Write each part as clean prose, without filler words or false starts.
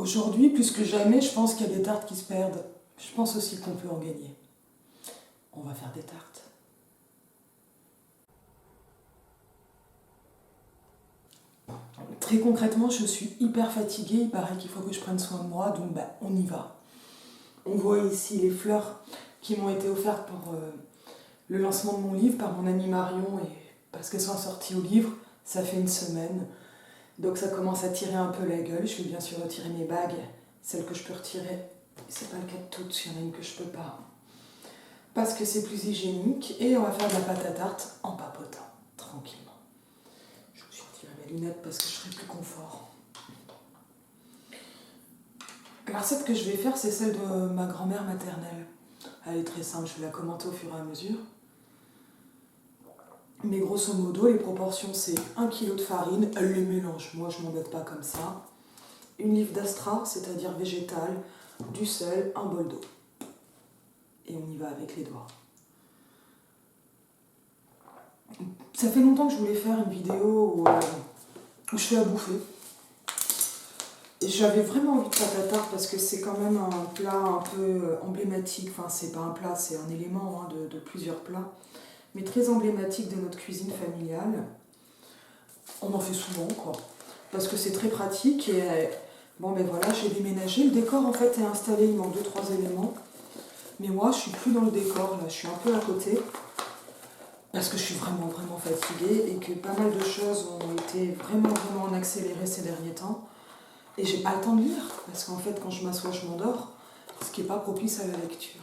Aujourd'hui, plus que jamais, je pense qu'il y a des tartes qui se perdent. Je pense aussi qu'on peut en gagner. On va faire des tartes. Très concrètement, je suis hyper fatiguée. Il paraît qu'il faut que je prenne soin de moi, donc on y va. On voit ici les fleurs qui m'ont été offertes pour le lancement de mon livre par mon amie Marion, et parce qu'elles sont sorties au livre, ça fait une semaine. Donc ça commence à tirer un peu la gueule. Je vais bien sûr retirer mes bagues, celles que je peux retirer. C'est pas le cas de toutes, il y en a une que je peux pas. Parce que c'est plus hygiénique, et on va faire de la pâte à tarte en papotant, tranquillement. Je me suis retiré mes lunettes parce que je serai plus confort. La recette que je vais faire, c'est celle de ma grand-mère maternelle. Elle est très simple, je vais la commenter au fur et à mesure. Mais grosso modo, les proportions, c'est 1 kg de farine, elle les mélange, moi je m'embête pas comme ça. Une livre d'astra, c'est-à-dire végétale, du sel, un bol d'eau. Et on y va avec les doigts. Ça fait longtemps que je voulais faire une vidéo où je fais à bouffer. Et j'avais vraiment envie de pâte à tarte parce que c'est quand même un plat un peu emblématique. Enfin, c'est pas un plat, c'est un élément de plusieurs plats. Mais très emblématique de notre cuisine familiale. On en fait souvent, quoi. Parce que c'est très pratique et bon, ben voilà, j'ai déménagé. Le décor, en fait, est installé, il manque 2-3 éléments. Mais moi, je suis plus dans le décor, là, je suis un peu à côté. Parce que je suis vraiment fatiguée et que pas mal de choses ont été vraiment en accéléré ces derniers temps. Et j'ai pas le temps de lire, parce qu'en fait, quand je m'assois, je m'endors, ce qui n'est pas propice à la lecture.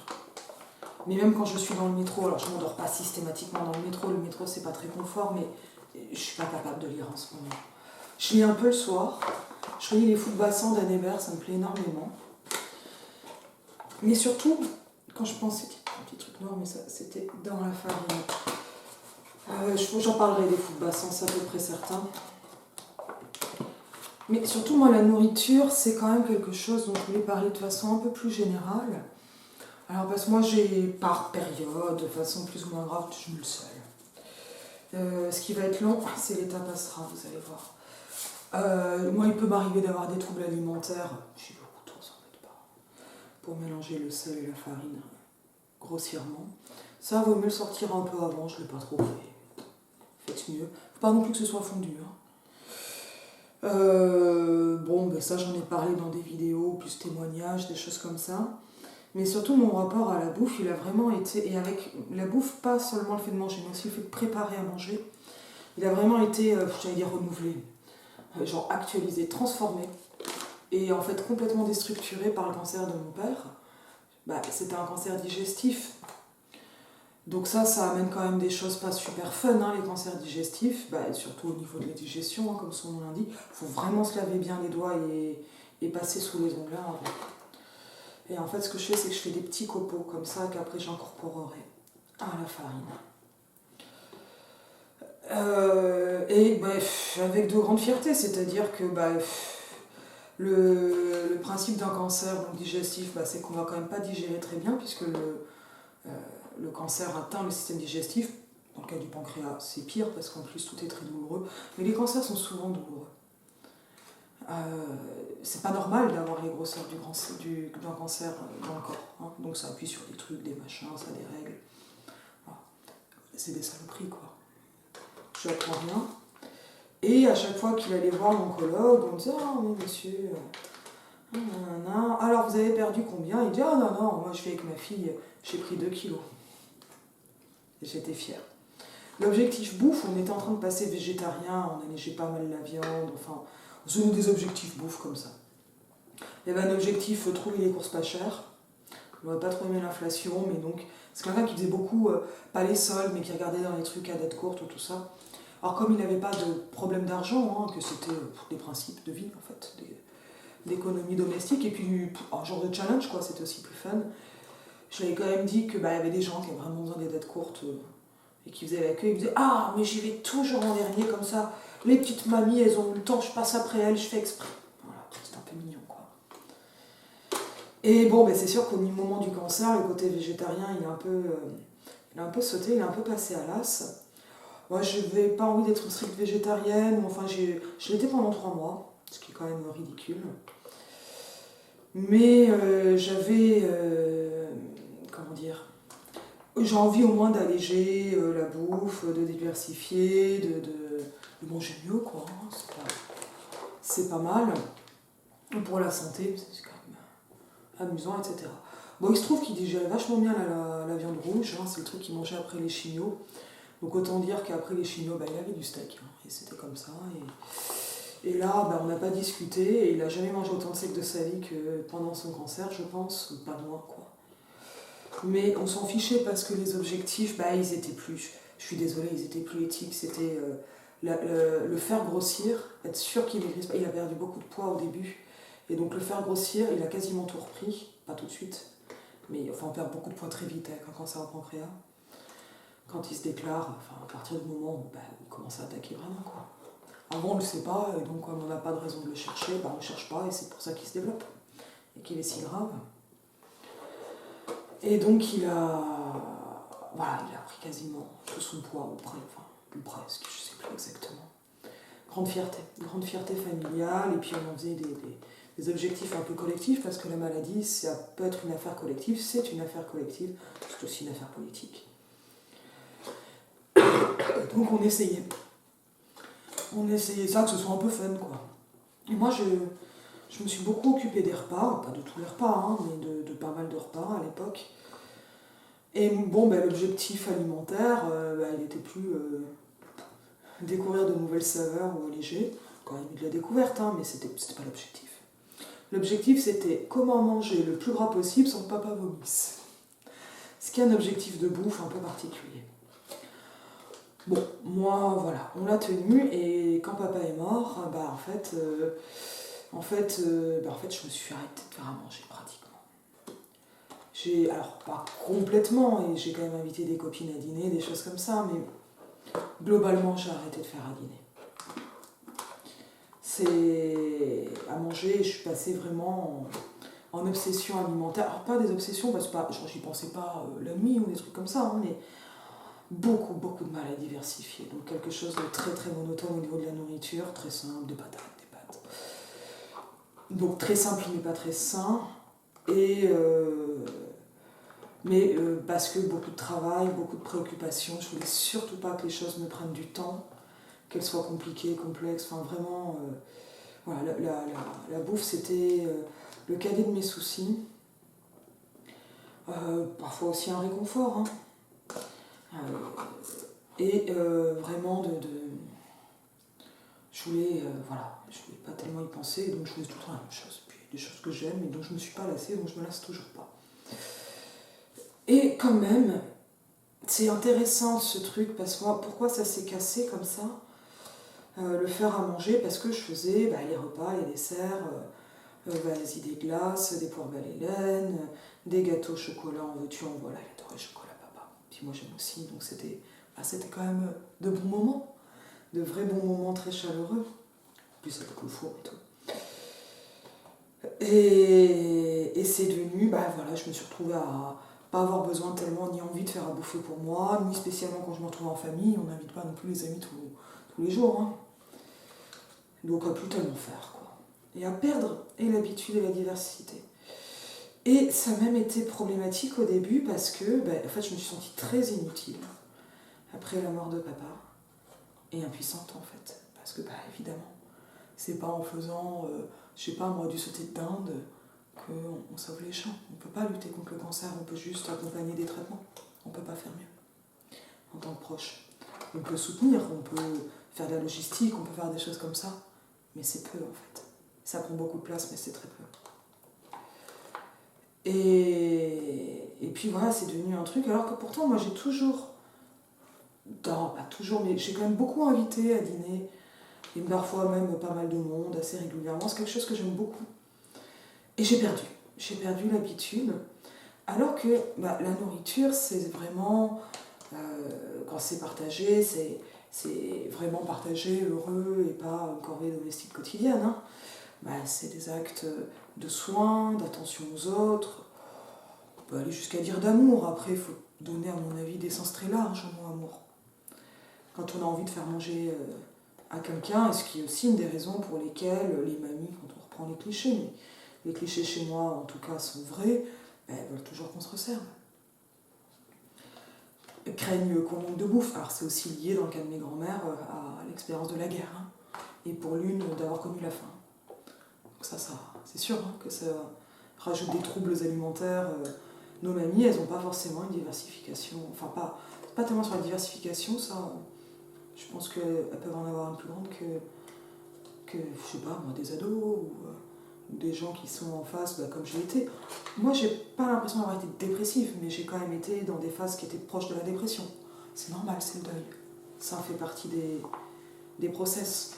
Mais même quand je suis dans le métro, alors je m'endors pas systématiquement dans le métro c'est pas très confort, mais je suis pas capable de lire en ce moment. Je lis un peu le soir, je lis Les Fous de Bassan d'Anne Hébert, ça me plaît énormément. Mais surtout, quand je pense, c'était un petit truc noir, mais ça, c'était dans la farine. J'en parlerai des Fous de Bassan, c'est à peu près certain. Mais surtout, moi, la nourriture, c'est quand même quelque chose dont je voulais parler de façon un peu plus générale. Alors, parce que moi, j'ai par période, de façon plus ou moins grave, je me le seul. Ce qui va être long, c'est l'étape Astra, vous allez voir. Moi, il peut m'arriver d'avoir des troubles alimentaires. J'ai le couteau, ça m'aide pas. Pour mélanger le sel et la farine grossièrement. Ça, vaut mieux le sortir un peu avant, je ne l'ai pas trop fait. Faites mieux. Faut pas non plus que ce soit fondu. Bon, ben ça j'en ai parlé dans des vidéos, plus témoignages, des choses comme ça. Mais surtout mon rapport à la bouffe, il a vraiment été, et avec la bouffe, pas seulement le fait de manger, mais aussi le fait de préparer à manger, il a vraiment été, j'allais dire renouvelé, genre actualisé, transformé, et en fait complètement déstructuré par le cancer de mon père. C'était un cancer digestif. Donc ça amène quand même des choses pas super fun, les cancers digestifs, surtout au niveau de la digestion, comme son nom l'indique. Il faut vraiment se laver bien les doigts et passer sous les ongles avant. Et en fait, ce que je fais, c'est que je fais des petits copeaux comme ça qu'après j'incorporerai à la farine. Avec de grandes fiertés, c'est-à-dire que le principe d'un cancer donc digestif, c'est qu'on va quand même pas digérer très bien, puisque le cancer atteint le système digestif. Dans le cas du pancréas, c'est pire parce qu'en plus tout est très douloureux. Mais les cancers sont souvent douloureux. C'est pas normal d'avoir les grosseurs d'un cancer dans le corps. Donc ça appuie sur des trucs, des machins, ça des règles. Voilà. C'est des saloperies, quoi. Je n'apprends rien. Et à chaque fois qu'il allait voir l'oncologue, on disait: ah oui, monsieur, alors vous avez perdu combien? Il dit: ah non, moi je vais avec ma fille, j'ai pris 2 kilos. Et j'étais fière. L'objectif bouffe, on était en train de passer végétarien, on allégeait pas mal la viande, enfin, on se donnait des objectifs bouffe comme ça. Il y avait un objectif trouver les courses pas chères. On n'aurait pas trop aimé l'inflation, mais donc, c'est quelqu'un qui faisait beaucoup, pas les soldes, mais qui regardait dans les trucs à date courte ou tout ça. Alors, comme il n'avait pas de problème d'argent, que c'était des principes de vie, en fait, d'économie domestique, et puis un genre de challenge, quoi, c'était aussi plus fun. Je lui avais quand même dit qu'il y avait des gens qui avaient vraiment besoin des dates courtes et qui faisaient l'accueil. Ils me disaient: ah, mais j'y vais toujours en dernier, comme ça, les petites mamies, elles ont eu le temps, je passe après elles, je fais exprès. Voilà, c'est un peu mignon, quoi. Et bon, c'est sûr qu'au moment du cancer, le côté végétarien, il a un peu sauté, il a un peu passé à l'as. Moi, je n'avais pas envie d'être stricte végétarienne, enfin, je l'étais pendant 3 mois, ce qui est quand même ridicule. Mais j'avais, comment dire, j'ai envie au moins d'alléger la bouffe, de diversifier, de manger mieux, quoi. Hein. C'est pas mal. Pour la santé, c'est quand même amusant, etc. Bon, il se trouve qu'il digérait vachement bien la viande rouge, hein, c'est le truc qu'il mangeait après les chignots. Donc autant dire qu'après les chignots, bah, il avait du steak, hein, et c'était comme ça. Et là, bah, on n'a pas discuté, et il n'a jamais mangé autant de steak de sa vie que pendant son cancer, je pense, ou pas loin, quoi. Mais on s'en fichait parce que les objectifs, bah, ils étaient plus, je suis désolée, ils étaient plus éthiques, c'était le faire grossir, être sûr qu'il maigrisse pas. Il a perdu beaucoup de poids au début, et donc le faire grossir, il a quasiment tout repris, pas tout de suite, mais enfin on perd beaucoup de poids très vite avec un cancer au pancréas. Quand il se déclare, enfin à partir du moment où bah, il commence à attaquer vraiment, quoi. Avant on ne le sait pas, et donc comme on n'a pas de raison de le chercher, bah, on ne le cherche pas, et c'est pour ça qu'il se développe, et qu'il est si grave. Et donc il a, voilà, il a pris quasiment tout son poids, ou presque, je ne sais plus exactement. Grande fierté familiale, et puis on en faisait des objectifs un peu collectifs, parce que la maladie, ça peut être une affaire collective, c'est une affaire collective, c'est aussi une affaire politique. Donc on essayait ça, que ce soit un peu fun, quoi. Et moi, je me suis beaucoup occupée des repas, pas de tous les repas, hein, mais de pas mal de repas à l'époque. Et bon, ben, l'objectif alimentaire, il était plus découvrir de nouvelles saveurs ou alléger. Quand même eu de la découverte, hein, mais c'était pas l'objectif. L'objectif, c'était comment manger le plus gras possible sans que papa vomisse. Ce qui est un objectif de bouffe un peu particulier. Bon, moi, voilà, on l'a tenu, et quand papa est mort, bah en fait, je me suis arrêtée de faire à manger pratiquement. Alors pas complètement, et j'ai quand même invité des copines à dîner, des choses comme ça, mais globalement, j'ai arrêté de faire à dîner. C'est à manger, je suis passée vraiment en obsession alimentaire. Alors pas des obsessions, parce que j'y pensais pas la nuit ou des trucs comme ça, hein, mais beaucoup de mal à diversifier. Donc quelque chose de très très monotone au niveau de la nourriture, très simple, des patates, des pâtes. Donc très simple mais pas très sain. Mais parce que beaucoup de travail, beaucoup de préoccupations, je voulais surtout pas que les choses me prennent du temps, qu'elles soient compliquées, complexes, enfin vraiment, voilà, la bouffe c'était le cadet de mes soucis, parfois aussi un réconfort, hein. Vraiment je voulais pas tellement y penser, donc je faisais tout le temps la même chose. Puis des choses que j'aime, et donc je me suis pas lassée, donc je me lasse toujours pas. Et quand même, c'est intéressant ce truc, parce que moi, pourquoi ça s'est cassé comme ça, le faire à manger, parce que je faisais les repas, les desserts, vas-y, des glaces, des poires Hélène, des gâteaux au chocolat, en veux-tu, en voilà, il adorait le chocolat papa. Puis moi j'aime aussi, donc c'était quand même de bons moments, de vrais bons moments très chaleureux. Puis ça coûte le four et tout. Et c'est devenu, je me suis retrouvée à pas avoir besoin tellement ni envie de faire à bouffer pour moi, ni spécialement quand je me retrouve en famille, on n'invite pas non plus les amis tous les jours, hein. Donc à plus tellement faire, quoi. Et à perdre et l'habitude et la diversité. Et ça a même été problématique au début parce que en fait, je me suis sentie très inutile après la mort de papa, et impuissante en fait. Parce que évidemment, c'est pas en faisant, je sais pas moi, du sauté de dinde qu'on sauve les champs. On peut pas lutter contre le cancer, on peut juste accompagner des traitements. On peut pas faire mieux en tant que proche. On peut soutenir, on peut faire de la logistique, on peut faire des choses comme ça, mais c'est peu en fait. Ça prend beaucoup de place, mais c'est très peu. Et puis voilà, c'est devenu un truc, alors que pourtant moi j'ai toujours, non pas toujours, mais j'ai quand même beaucoup invité à dîner, et parfois même pas mal de monde, assez régulièrement, c'est quelque chose que j'aime beaucoup. Et j'ai perdu l'habitude, alors que la nourriture c'est vraiment, quand c'est partagé, c'est vraiment partagé, heureux, et pas une corvée domestique quotidienne, hein. C'est des actes de soins, d'attention aux autres. On peut aller jusqu'à dire d'amour. Après, il faut donner, à mon avis, des sens très larges au mot amour. Quand on a envie de faire manger à quelqu'un, et ce qui est aussi une des raisons pour lesquelles les mamies, quand on reprend les clichés, mais les clichés chez moi en tout cas sont vrais, elles veulent toujours qu'on se resserve. Elles craignent qu'on manque de bouffe. Alors c'est aussi lié dans le cas de mes grands-mères à l'expérience de la guerre, hein, et pour l'une d'avoir connu la faim. Donc ça c'est sûr, hein, que ça rajoute des troubles alimentaires. Nos mamies, elles n'ont pas forcément une diversification, enfin pas tellement sur la diversification, ça, je pense qu'elles peuvent en avoir une plus grande que je sais pas moi, des ados ou des gens qui sont en phase, comme j'ai été. Moi, j'ai pas l'impression d'avoir été dépressive, mais j'ai quand même été dans des phases qui étaient proches de la dépression. C'est normal, c'est le deuil. Ça fait partie des process.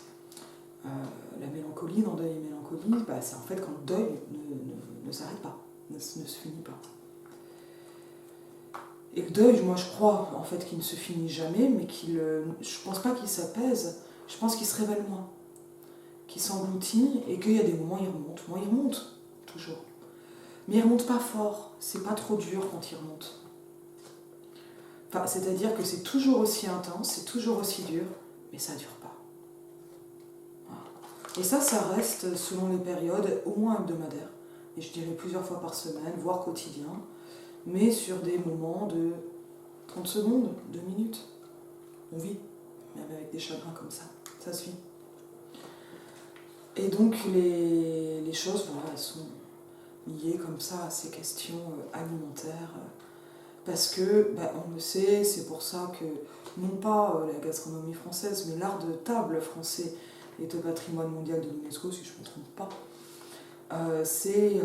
La mélancolie, dans deuil et mélancolie, c'est en fait quand le deuil ne s'arrête pas, ne se finit pas. Et le deuil, moi je crois en fait qu'il ne se finit jamais, mais je pense pas qu'il s'apaise, je pense qu'il se révèle moins, qu'il s'engloutit et qu'il y a des moments où il remonte. Moi il remonte, toujours. Mais il remonte pas fort, c'est pas trop dur quand il remonte. Enfin, c'est-à-dire que c'est toujours aussi intense, c'est toujours aussi dur, mais ça dure pas. Voilà. Et ça reste selon les périodes, au moins hebdomadaires, et je dirais plusieurs fois par semaine, voire quotidien, mais sur des moments de 30 secondes, 2 minutes. On vit, même avec des chagrins comme ça se vit. Et donc les choses, voilà, elles sont liées comme ça à ces questions alimentaires, parce que, on le sait, c'est pour ça que, non pas la gastronomie française, mais l'art de table français est au patrimoine mondial de l'UNESCO, si je ne me trompe pas. C'est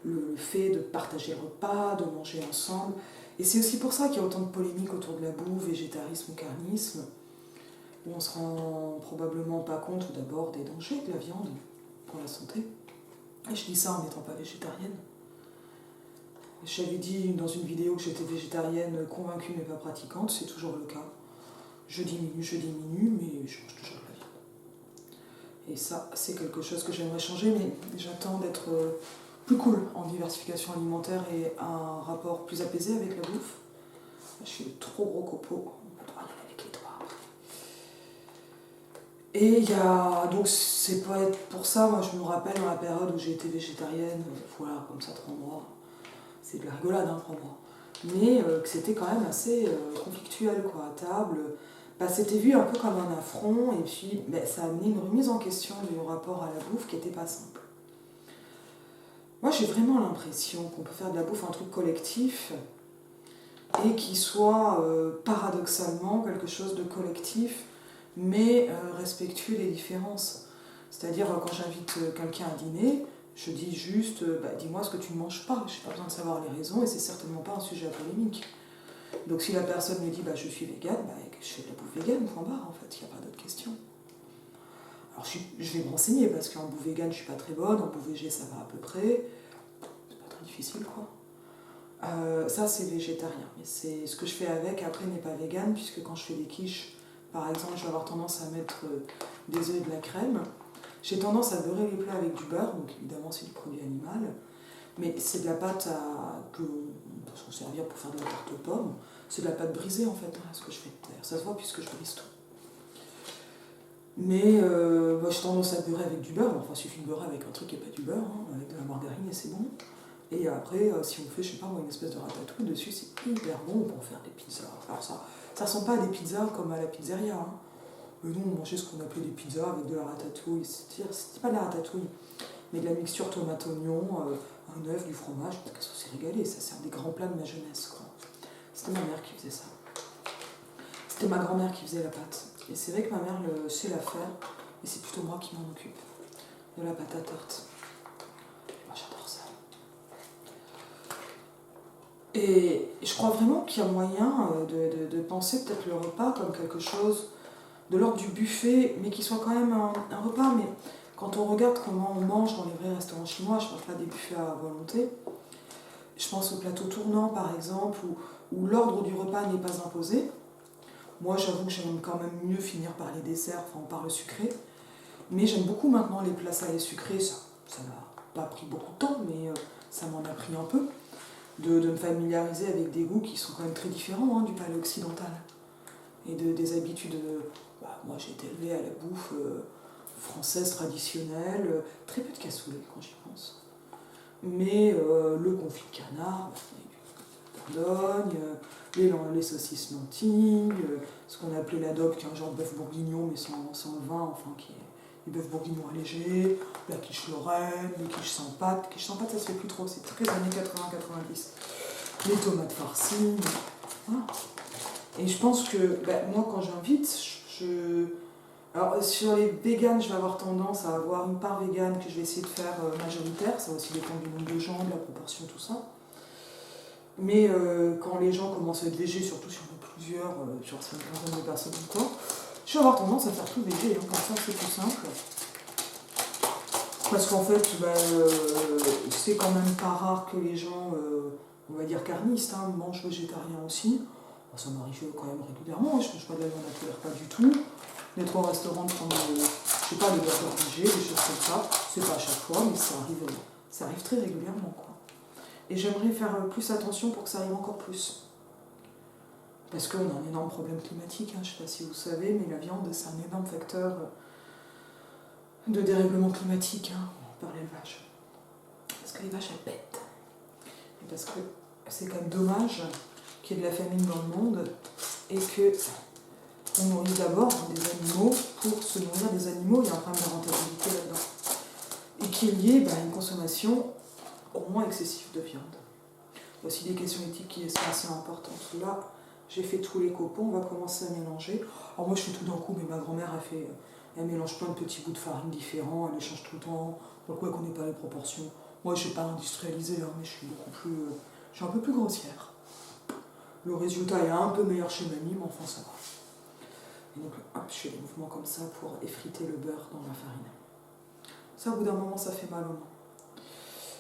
le fait de partager le repas, de manger ensemble. Et c'est aussi pour ça qu'il y a autant de polémiques autour de la bouffe, végétarisme ou carnisme, où on ne se rend probablement pas compte tout d'abord des dangers de la viande pour la santé. Et je dis ça en n'étant pas végétarienne. J'avais dit dans une vidéo que j'étais végétarienne convaincue mais pas pratiquante, c'est toujours le cas. Je diminue, mais je mange toujours de la viande. Et ça, c'est quelque chose que j'aimerais changer, mais j'attends d'être plus cool en diversification alimentaire et un rapport plus apaisé avec la bouffe. Je suis trop gros copeau, on peut pas y aller avec les doigts après. Et il y a, donc c'est pas pour ça, moi je me rappelle dans la période où j'ai été végétarienne, voilà, comme ça 3 mois, c'est de la rigolade, 3 mois, mais que c'était quand même assez conflictuel, quoi, à table. C'était vu un peu comme un affront, et puis ça a amené une remise en question du rapport à la bouffe qui n'était pas simple. Moi, j'ai vraiment l'impression qu'on peut faire de la bouffe un truc collectif et qui soit paradoxalement quelque chose de collectif, mais respectueux des différences. C'est-à-dire, quand j'invite quelqu'un à dîner, je dis juste, dis-moi ce que tu ne manges pas. Je n'ai pas besoin de savoir les raisons et c'est certainement pas un sujet à polémique. Donc si la personne me dit, je suis végane, je fais de la bouffe végane, point barre, en fait, il n'y a pas d'autre question. Alors je vais me renseigner parce qu'en bouffe végane, je suis pas très bonne, en bouffe végé, ça va à peu près. C'est pas très difficile, quoi. Ça, c'est végétarien. Mais ce que je fais avec, après, n'est pas végane, puisque quand je fais des quiches, par exemple, je vais avoir tendance à mettre des œufs et de la crème. J'ai tendance à beurrer les plats avec du beurre, donc évidemment, c'est du produit animal. Mais c'est de la pâte qu'on peut s'en servir pour faire de la tarte aux pommes. C'est de la pâte brisée, en fait, ce que je fais. D'ailleurs, ça se voit puisque je brise tout. Mais j'ai tendance à beurrer avec du beurre. Enfin, il suffit de beurrer avec un truc qui n'est pas du beurre, avec de la margarine et c'est bon. Et après, si on fait, je sais pas moi, une espèce de ratatouille dessus, c'est hyper bon pour faire des pizzas. Alors ça ressemble pas à des pizzas comme à la pizzeria. Nous, on mangeait ce qu'on appelait des pizzas avec de la ratatouille. C'était pas de la ratatouille, mais de la mixture tomate-oignon, un œuf, du fromage. Parce que ça s'est régalé, ça sert des grands plats de ma jeunesse, quoi. C'était ma mère qui faisait ça. C'était ma grand-mère qui faisait la pâte. Et c'est vrai que ma mère sait la faire, et c'est plutôt moi qui m'en occupe. De la pâte à tarte. Moi, j'adore ça. Et je crois vraiment qu'il y a moyen de penser peut-être le repas comme quelque chose de l'ordre du buffet, mais qui soit quand même un repas. Mais quand on regarde comment on mange dans les vrais restaurants chinois, je ne parle pas des buffets à volonté, je pense au plateau tournant par exemple, où l'ordre du repas n'est pas imposé. Moi j'avoue que j'aime quand même mieux finir par les desserts, par le sucré. Mais j'aime beaucoup maintenant les plats salés sucrés, ça m'a pas pris beaucoup de temps, mais ça m'en a pris un peu. De me familiariser avec des goûts qui sont quand même très différents du palais occidental. Et des habitudes. Moi j'ai été élevée à la bouffe française traditionnelle, très peu de cassoulet quand j'y pense. Mais le confit de canard, Dordogne, les saucisses nantis, ce qu'on appelait l'adobe, qui est un genre de bœuf bourguignon, mais sans le vin, enfin, qui est des bœufs bourguignons allégés, la quiche lorraine, les quiches sans pâte. Quiche sans pâte, ça se fait plus trop, c'est très années 80-90. Les tomates farcies, voilà. Et je pense que moi, quand j'invite, alors sur les véganes, je vais avoir tendance à avoir une part végane que je vais essayer de faire majoritaire, ça va aussi dépendre du nombre de gens, de la proportion, tout ça. Mais quand les gens commencent à être végés, surtout si on est plusieurs, genre c'est une quinzaine de personnes ou quoi, je vais avoir tendance à faire tout végé, comme ça c'est plus simple. Parce qu'en fait, c'est quand même pas rare que les gens, on va dire carnistes, mangent végétarien aussi. Ça m'arrive quand même régulièrement, je ne mange pas de la viande naturelle, pas du tout. D'être au restaurant, de prendre, je sais pas, des burgers végés, des choses comme ça. C'est pas à chaque fois, mais ça arrive très régulièrement, quoi. Et j'aimerais faire plus attention pour que ça arrive encore plus. Parce qu'on a un énorme problème climatique, je ne sais pas si vous savez, mais la viande, c'est un énorme facteur de dérèglement climatique par l'élevage. Parce que les vaches, elles pètent. Et parce que c'est quand même dommage qu'il y ait de la famine dans le monde et que on nourrit d'abord des animaux pour se nourrir des animaux, il y a un problème de rentabilité là-dedans. Et qu'il y ait une consommation au moins excessive de viande. Il y a aussi des questions éthiques qui sont assez importantes. Là, j'ai fait tous les copeaux, on va commencer à mélanger. Alors moi je fais tout d'un coup, mais ma grand-mère elle mélange plein de petits bouts de farine différents, elle les change tout le temps, donc elle ne connaît pas les proportions. Moi je n'ai pas industrialisé, mais je suis je suis un peu plus grossière. Le résultat est un peu meilleur chez mamie, mais enfin ça va. Et donc hop, je fais des mouvements comme ça pour effriter le beurre dans la farine. Ça au bout d'un moment ça fait mal aux mains.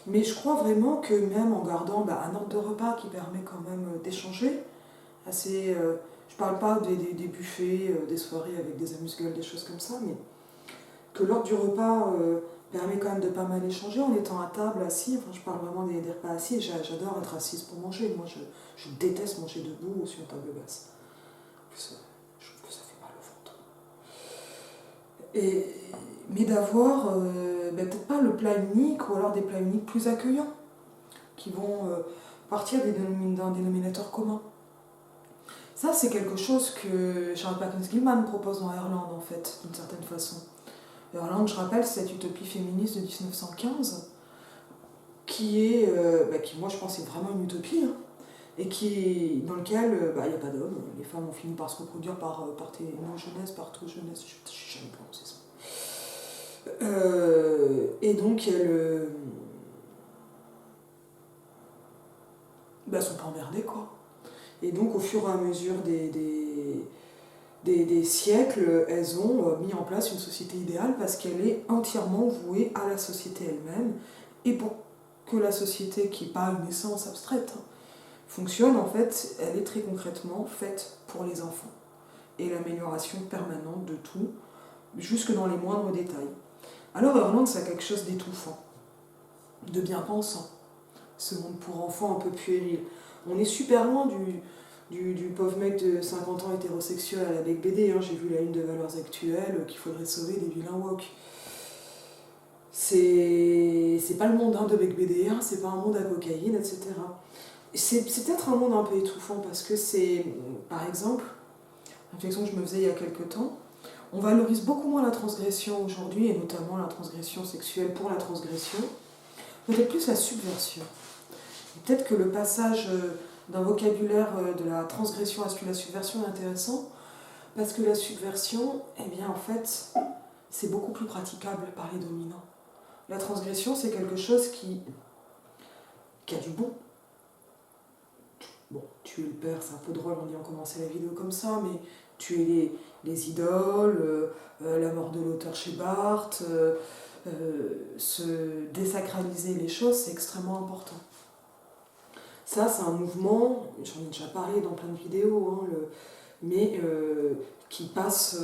Mais je crois vraiment que même en gardant un ordre de repas qui permet quand même d'échanger, je parle pas des buffets, des soirées avec des amuse-gueules, des choses comme ça, mais que l'ordre du repas permet quand même de pas mal échanger en étant à table, assis. Enfin, je parle vraiment des repas assis, j'adore être assise pour manger. Moi, je déteste manger debout ou sur une table basse. En plus, je trouve que ça fait mal au ventre. Mais d'avoir peut-être pas le plat unique ou alors des plats uniques plus accueillants qui vont partir d'un dénominateur commun. Ça, c'est quelque chose que Charles Perkins Gilman propose dans Ireland, en fait, d'une certaine façon. Ireland, je rappelle, c'est cette utopie féministe de 1915, qui moi, je pense, est vraiment une utopie, et dans lequel il n'y a pas d'hommes. Les femmes ont fini par se reproduire par ténogenèse, par jeunesse, je n'ai jamais prononcé ça. Et donc, elles sont pas emmerdées, quoi. Et donc, au fur et à mesure des siècles, elles ont mis en place une société idéale parce qu'elle est entièrement vouée à la société elle-même. Et pour que la société, qui n'est pas une essence abstraite, fonctionne, en fait, elle est très concrètement faite pour les enfants. Et l'amélioration permanente de tout, jusque dans les moindres détails. Alors, Irlande, ça a quelque chose d'étouffant, de bien pensant. Ce monde pour enfants un peu puéril. On est super loin du pauvre mec de 50 ans hétérosexuel à la Bec BD. J'ai vu la une de Valeurs Actuelles qu'il faudrait sauver des vilains woke. C'est pas le monde de Bec BD, c'est pas un monde à cocaïne, etc. C'est peut-être un monde un peu étouffant parce que c'est, par exemple, une réflexion que je me faisais il y a quelques temps, on valorise beaucoup moins la transgression aujourd'hui, et notamment la transgression sexuelle pour la transgression, peut-être plus la subversion. Peut-être que le passage d'un vocabulaire de la transgression à la subversion est intéressant, parce que la subversion, en fait, c'est beaucoup plus praticable par les dominants. La transgression, c'est quelque chose qui a du bon. Bon, tuer le père, c'est un peu drôle, on commençait la vidéo comme ça, mais tuer les idoles, la mort de l'auteur chez Barthes, se désacraliser les choses, c'est extrêmement important. Ça, c'est un mouvement, j'en ai déjà parlé dans plein de vidéos, mais qui passe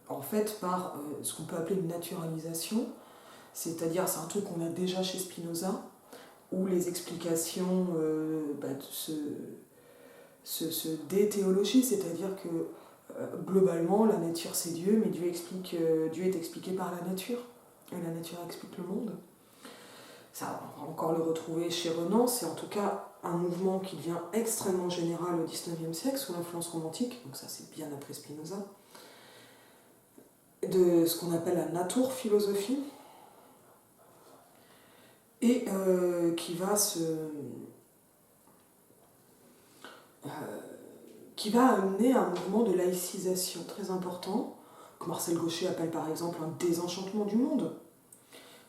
en fait par ce qu'on peut appeler une naturalisation, c'est-à-dire c'est un truc qu'on a déjà chez Spinoza, où les explications se déthéologient, c'est-à-dire que globalement la nature c'est Dieu, mais Dieu est expliqué par la nature, et la nature explique le monde. Ça, encore le retrouver chez Renan, c'est en tout cas un mouvement qui devient extrêmement général au XIXe siècle sous l'influence romantique, donc ça c'est bien après Spinoza, de ce qu'on appelle la naturphilosophie, et qui va amener un mouvement de laïcisation très important, que Marcel Gauchet appelle par exemple un désenchantement du monde.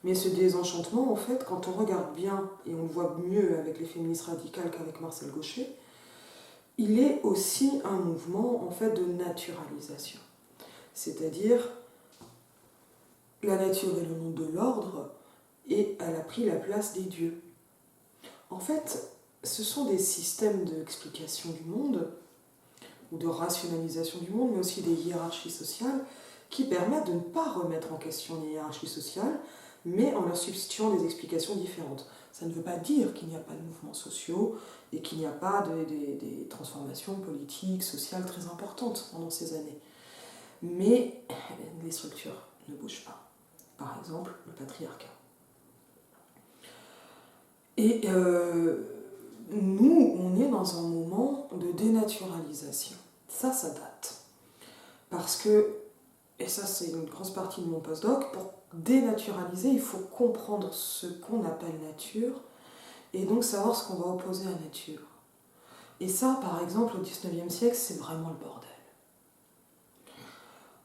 Mais ce désenchantement, en fait, quand on regarde bien, et on le voit mieux avec les féministes radicales qu'avec Marcel Gauchet, il est aussi un mouvement en fait de naturalisation. C'est-à-dire, la nature est le nom de l'ordre, et elle a pris la place des dieux. En fait, ce sont des systèmes d'explication du monde, ou de rationalisation du monde, mais aussi des hiérarchies sociales, qui permettent de ne pas remettre en question les hiérarchies sociales, mais en leur substituant des explications différentes. Ça ne veut pas dire qu'il n'y a pas de mouvements sociaux et qu'il n'y a pas des transformations politiques, sociales très importantes pendant ces années. Mais les structures ne bougent pas. Par exemple, le patriarcat. Et nous, on est dans un moment de dénaturalisation. Ça date. Parce que, et ça c'est une grosse partie de mon postdoc, pour dénaturaliser, il faut comprendre ce qu'on appelle nature, et donc savoir ce qu'on va opposer à nature. Et ça, par exemple, au XIXe siècle, c'est vraiment le bordel.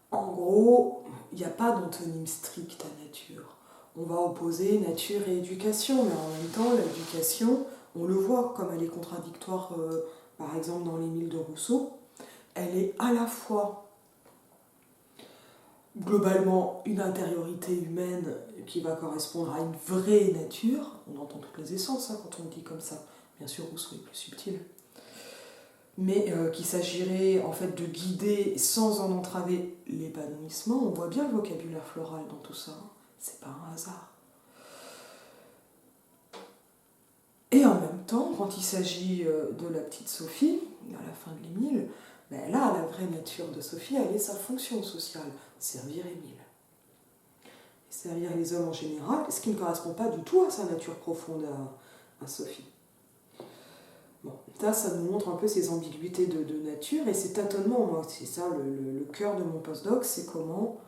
En gros, il n'y a pas d'antonyme strict à nature. On va opposer nature et éducation, mais en même temps, l'éducation, on le voit comme elle est contradictoire, par exemple dans l'Émile de Rousseau, elle est à la fois globalement une intériorité humaine qui va correspondre à une vraie nature, on entend toutes les essences quand on le dit comme ça, bien sûr Rousseau est plus subtil, mais qu'il s'agirait en fait de guider sans en entraver l'épanouissement. On voit bien le vocabulaire floral dans tout ça, c'est pas un hasard. Et en même temps, quand il s'agit de la petite Sophie, à la fin de l'Émile, ben là, la vraie nature de Sophie, elle est sa fonction sociale, servir Émile. Et servir les hommes en général, ce qui ne correspond pas du tout à sa nature profonde à Sophie. Bon, ça nous montre un peu ces ambiguïtés de nature et ces tâtonnements. Moi, c'est ça le cœur de mon postdoc, c'est comment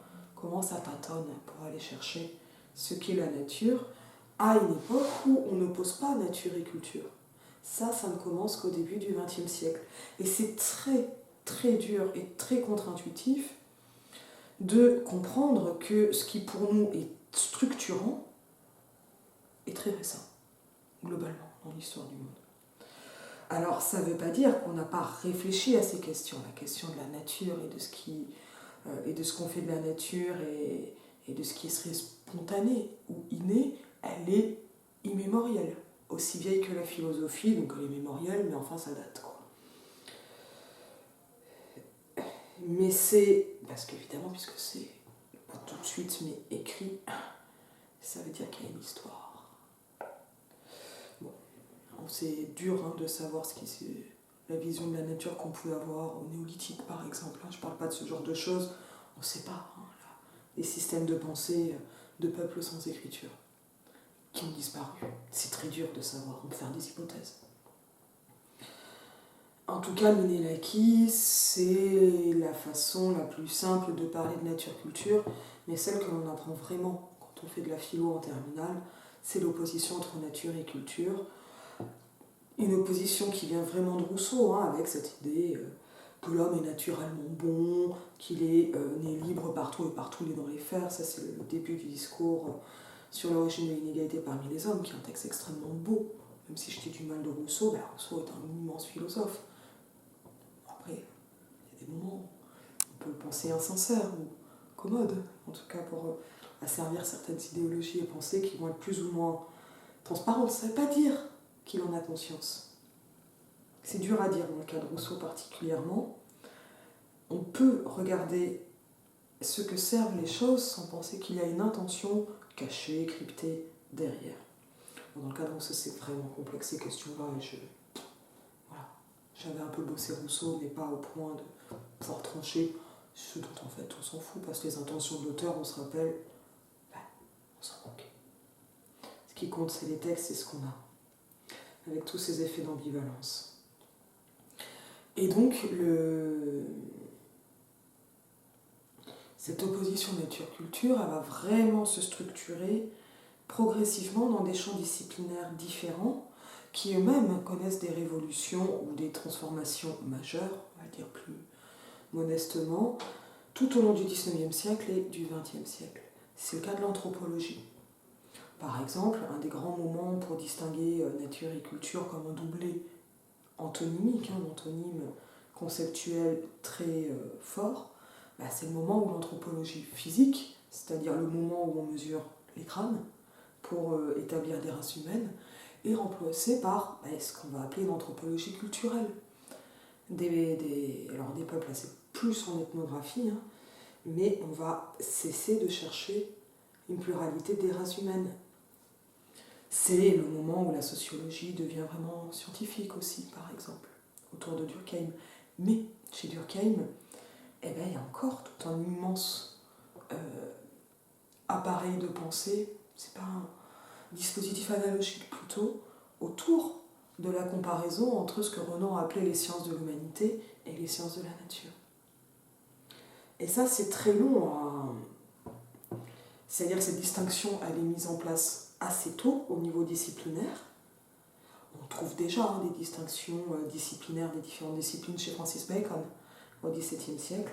ça tâtonne pour aller chercher ce qu'est la nature à une époque où on n'oppose pas nature et culture. Ça ne commence qu'au début du XXe siècle. Et c'est très, très dur et très contre-intuitif de comprendre que ce qui pour nous est structurant est très récent, globalement, dans l'histoire du monde. Alors, ça ne veut pas dire qu'on n'a pas réfléchi à ces questions, la question de la nature et de ce qu'on fait de la nature et de ce qui serait spontané ou inné, elle est immémorielle, aussi vieille que la philosophie, donc elle est mémorielle, mais enfin ça date, quoi. Mais c'est, parce qu'évidemment, puisque c'est pas tout de suite, mais écrit, ça veut dire qu'il y a une histoire. Bon, c'est dur de savoir ce qui c'est la vision de la nature qu'on pouvait avoir au néolithique, par exemple. Je ne parle pas de ce genre de choses, on ne sait pas. Les systèmes de pensée de peuples sans écriture qui ont disparu. C'est très dur de savoir, on peut faire des hypothèses. En tout cas, Minnelaki, c'est la façon la plus simple de parler de nature-culture, mais celle que l'on apprend vraiment quand on fait de la philo en terminale, c'est l'opposition entre nature et culture. Une opposition qui vient vraiment de Rousseau, avec cette idée que l'homme est naturellement bon, qu'il est né libre partout et partout il est dans les fers. Ça, c'est le début du discours sur l'origine de l'inégalité parmi les hommes, qui est un texte extrêmement beau. Même si je dis du mal de Rousseau, Rousseau est un immense philosophe. Après, il y a des moments où on peut le penser insincère ou commode, en tout cas pour asservir certaines idéologies et pensées qui vont être plus ou moins transparentes. Ça ne veut pas dire qu'il en a conscience. C'est dur à dire dans le cas de Rousseau particulièrement. On peut regarder ce que servent les choses sans penser qu'il y a une intention cachée, cryptée derrière. Dans le cas de Rousseau, c'est vraiment complexe ces questions-là. J'avais un peu bossé Rousseau, mais pas au point de pouvoir trancher ce dont en fait on s'en fout, parce que les intentions de l'auteur, on se rappelle, on s'en moque. Ce qui compte, c'est les textes, c'est ce qu'on a, avec tous ces effets d'ambivalence. Et donc, cette opposition nature-culture, elle va vraiment se structurer progressivement dans des champs disciplinaires différents, qui eux-mêmes connaissent des révolutions ou des transformations majeures, on va dire plus modestement, tout au long du XIXe siècle et du XXe siècle. C'est le cas de l'anthropologie. Par exemple, un des grands moments pour distinguer nature et culture comme un doublé antonymique, un antonyme conceptuel très fort, c'est le moment où l'anthropologie physique, c'est-à-dire le moment où on mesure les crânes pour établir des races humaines, est remplacée par ce qu'on va appeler l'anthropologie culturelle. Alors des peuples, c'est plus en ethnographie, mais on va cesser de chercher une pluralité des races humaines. C'est le moment où la sociologie devient vraiment scientifique aussi, par exemple, autour de Durkheim. Mais chez Durkheim, il y a encore tout un immense appareil de pensée, c'est pas un dispositif analogique plutôt, autour de la comparaison entre ce que Renan appelait les sciences de l'humanité et les sciences de la nature. Et ça, c'est très long à... C'est-à-dire que cette distinction, elle est mise en place assez tôt au niveau disciplinaire. On trouve déjà des distinctions disciplinaires des différentes disciplines chez Francis Bacon au XVIIe siècle.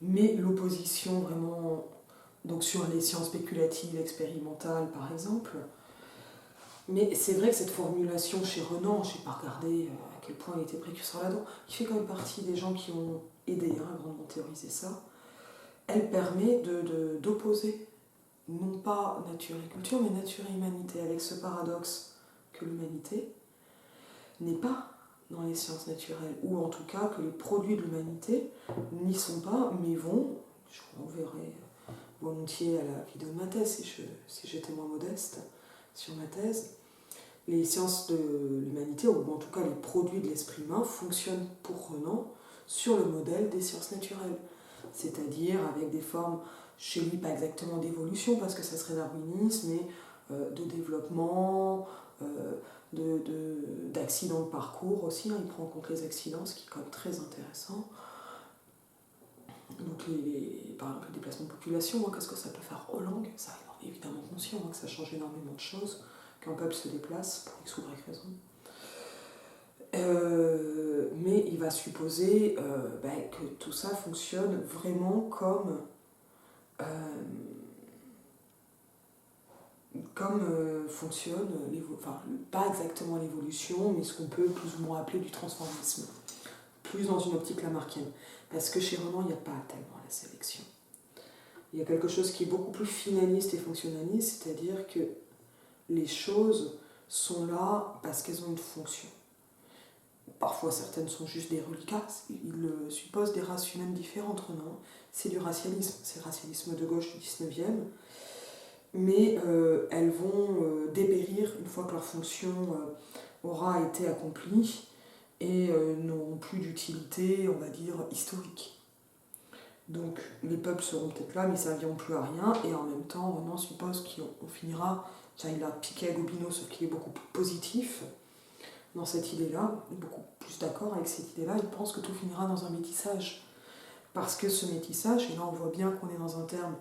Mais l'opposition vraiment donc sur les sciences spéculatives, expérimentales par exemple. Mais c'est vrai que cette formulation chez Renan, je n'ai pas regardé à quel point il était précurseur là-dedans, qui fait quand même partie des gens qui ont aidé à grandement théoriser ça, elle permet d'opposer non pas nature et culture, mais nature et humanité, avec ce paradoxe que l'humanité n'est pas dans les sciences naturelles, ou en tout cas que les produits de l'humanité n'y sont pas, mais vont, je vous renverrai volontiers à la vidéo de ma thèse si j'étais moins modeste sur ma thèse, les sciences de l'humanité, ou en tout cas les produits de l'esprit humain, fonctionnent pour Renan sur le modèle des sciences naturelles, c'est-à-dire avec des formes, chez lui pas exactement d'évolution parce que ça serait darwinisme, mais de développement, d'accidents de parcours aussi, il prend en compte les accidents, ce qui est quand même très intéressant. Donc par exemple le déplacement de population, qu'est-ce que ça peut faire aux langues, ça il est évidemment conscient que ça change énormément de choses qu'un peuple se déplace pour X ou Y raison. Mais il va supposer que tout ça fonctionne vraiment comme fonctionne, pas exactement l'évolution, mais ce qu'on peut plus ou moins appeler du transformisme, plus dans une optique lamarckienne. Parce que chez Renan, il n'y a pas tellement la sélection. Il y a quelque chose qui est beaucoup plus finaliste et fonctionnaliste, c'est-à-dire que les choses sont là parce qu'elles ont une fonction. Parfois, certaines sont juste des reliquats. Il suppose des races humaines différentes, Renan. C'est du racialisme. C'est le racialisme de gauche du 19e. Mais elles vont dépérir une fois que leur fonction aura été accomplie et n'auront plus d'utilité, on va dire, historique. Donc les peuples seront peut-être là, mais ça ne serviront plus à rien, et en même temps, Renan suppose qu'on finira, il a piqué à Gobineau, sauf qu'il est beaucoup plus positif dans cette idée-là, beaucoup plus d'accord avec cette idée-là, il pense que tout finira dans un métissage. Parce que ce métissage, et là on voit bien qu'on est dans un terme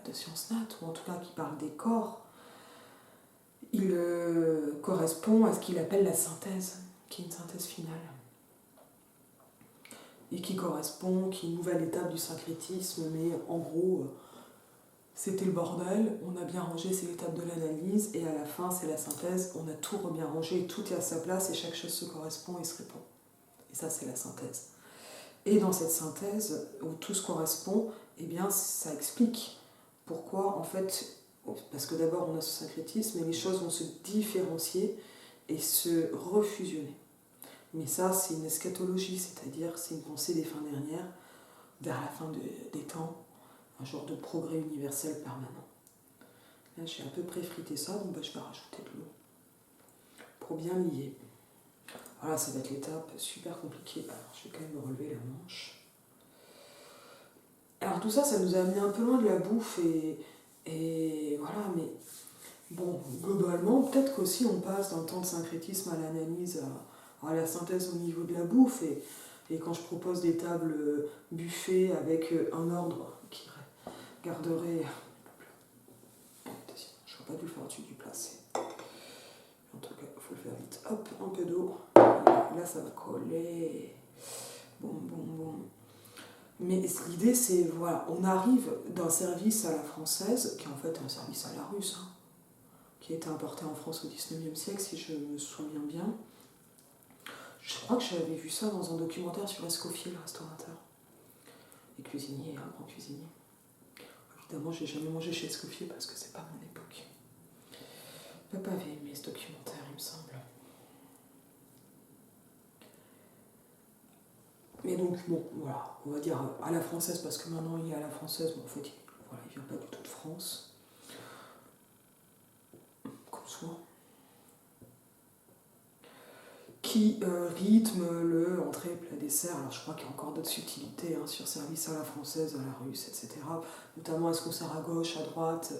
de sciences nat, ou en tout cas qui parle des corps, il correspond à ce qu'il appelle la synthèse, qui est une synthèse finale. Et qui correspond, qui est une nouvelle étape du syncrétisme, mais en gros, c'était le bordel, on a bien rangé, c'est l'étape de l'analyse, et à la fin, c'est la synthèse, on a tout bien rangé, tout est à sa place, et chaque chose se correspond et se répond. Et ça, c'est la synthèse. Et dans cette synthèse, où tout se correspond, ça explique pourquoi, en fait, parce que d'abord, on a ce syncrétisme, et les choses vont se différencier et se refusionner. Mais ça, c'est une eschatologie, c'est-à-dire c'est une pensée des fins dernières, vers la fin des temps, un genre de progrès universel permanent. Là, j'ai à peu près frité ça, donc je vais rajouter de l'eau pour bien lier. Voilà, ça va être l'étape super compliquée. Alors, je vais quand même me relever la manche. Alors tout ça, ça nous a amené un peu loin de la bouffe et voilà, mais Bon, globalement, peut-être qu'aussi on passe d'un temps de syncrétisme à l'analyse, à la synthèse au niveau de la bouffe. Et quand je propose des tables buffet avec un ordre qui garderait. J'aurais pas dû le faire au-dessus du placé. En tout cas, il faut le faire vite. Hop, un peu d'eau. Là, ça va coller. Bon. Mais l'idée, c'est, voilà, on arrive d'un service à la française, qui est en fait un service à la russe, hein, qui a été importé en France au 19e siècle, si je me souviens bien. Je crois que j'avais vu ça dans un documentaire sur Escoffier, le restaurateur. Et cuisinier, un grand cuisinier. Évidemment, j'ai jamais mangé chez Escoffier parce que c'est pas mon époque. Papa avait aimé ce documentaire, il me semble. Mais donc, bon, voilà, on va dire à la française, parce que maintenant il est à la française, mais en fait, il vient pas du tout de France. Comme souvent. Qui rythme le entrée, plat, dessert. Alors je crois qu'il y a encore d'autres subtilités hein, sur service à la française, à la russe, etc. Notamment est-ce qu'on sert à gauche, à droite,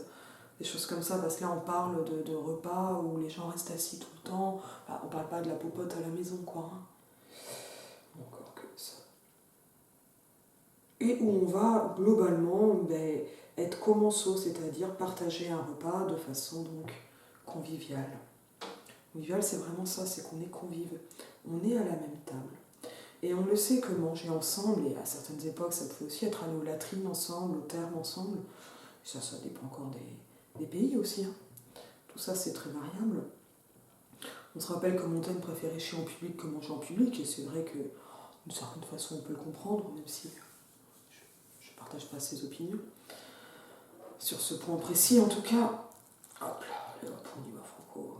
des choses comme ça, parce que là on parle de repas où les gens restent assis tout le temps. Enfin, on parle pas de la popote à la maison, quoi. Hein. Encore que ça. Et où on va globalement être commensaux, c'est-à-dire partager un repas de façon donc conviviale. Convivial, c'est vraiment ça, c'est qu'on est convive. On est à la même table. Et on le sait que manger ensemble, et à certaines époques, ça pouvait aussi être aller aux latrines ensemble, aux thermes ensemble. Et ça dépend encore des pays aussi. Hein. Tout ça, c'est très variable. On se rappelle que Montaigne préférait chier en public que manger en public, et c'est vrai que, d'une certaine façon, on peut le comprendre, même si je ne partage pas ses opinions. Sur ce point précis, en tout cas, hop là, on y va franco.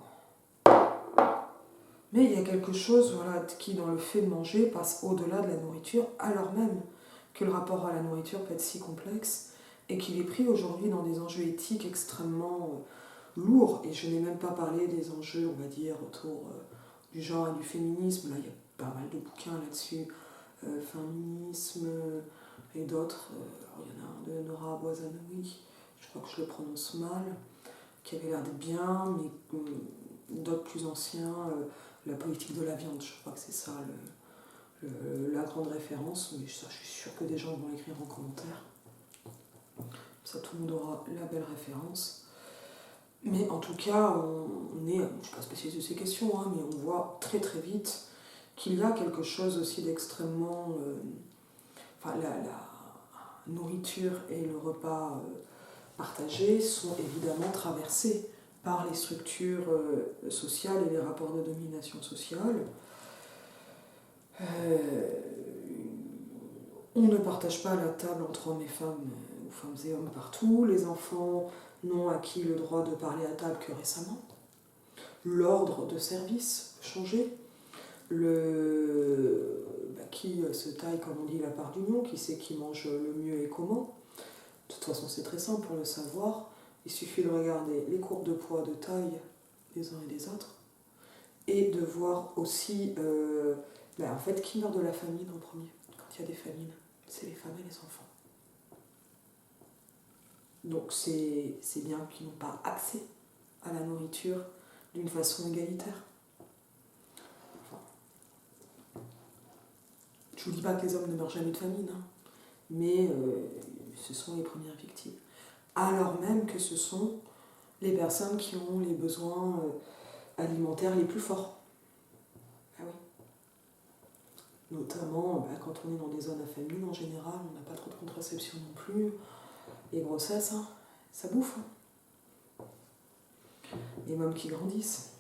Mais il y a quelque chose voilà, qui, dans le fait de manger, passe au-delà de la nourriture, alors même que le rapport à la nourriture peut être si complexe et qu'il est pris aujourd'hui dans des enjeux éthiques extrêmement lourds. Et je n'ai même pas parlé des enjeux, on va dire, autour du genre et du féminisme. Là, il y a pas mal de bouquins là-dessus. Féminisme et d'autres. Il y en a un de Nora Boisanoui, je crois que je le prononce mal, qui avait l'air d'être bien, mais d'autres plus anciens. La politique de la viande, je crois que c'est ça la grande référence, mais ça, je suis sûre que des gens vont l'écrire en commentaire. Ça, tout le monde aura la belle référence. Mais en tout cas, on est, je ne suis pas spécialiste de ces questions, hein, mais on voit très très vite qu'il y a quelque chose aussi d'extrêmement... enfin, la nourriture et le repas partagé sont évidemment traversés par les structures sociales et les rapports de domination sociale. On ne partage pas la table entre hommes et femmes, ou femmes et hommes partout. Les enfants n'ont acquis le droit de parler à table que récemment. L'ordre de service a changé. Qui se taille, comme on dit, la part du lion, qui sait qui mange le mieux et comment. De toute façon, c'est très simple pour le savoir. Il suffit de regarder les courbes de poids, de taille des uns et des autres, et de voir aussi en fait, qui meurt de la famine en premier quand il y a des famines. C'est les femmes et les enfants. Donc c'est bien qu'ils n'ont pas accès à la nourriture d'une façon égalitaire. Enfin, je ne vous dis pas que les hommes ne meurent jamais de famine, hein, mais ce sont les premières victimes. Alors même que ce sont les personnes qui ont les besoins alimentaires les plus forts. Ah oui. Notamment quand on est dans des zones à famine, en général, on n'a pas trop de contraception non plus. Les grossesses, hein, ça bouffe. Hein. Les mômes qui grandissent.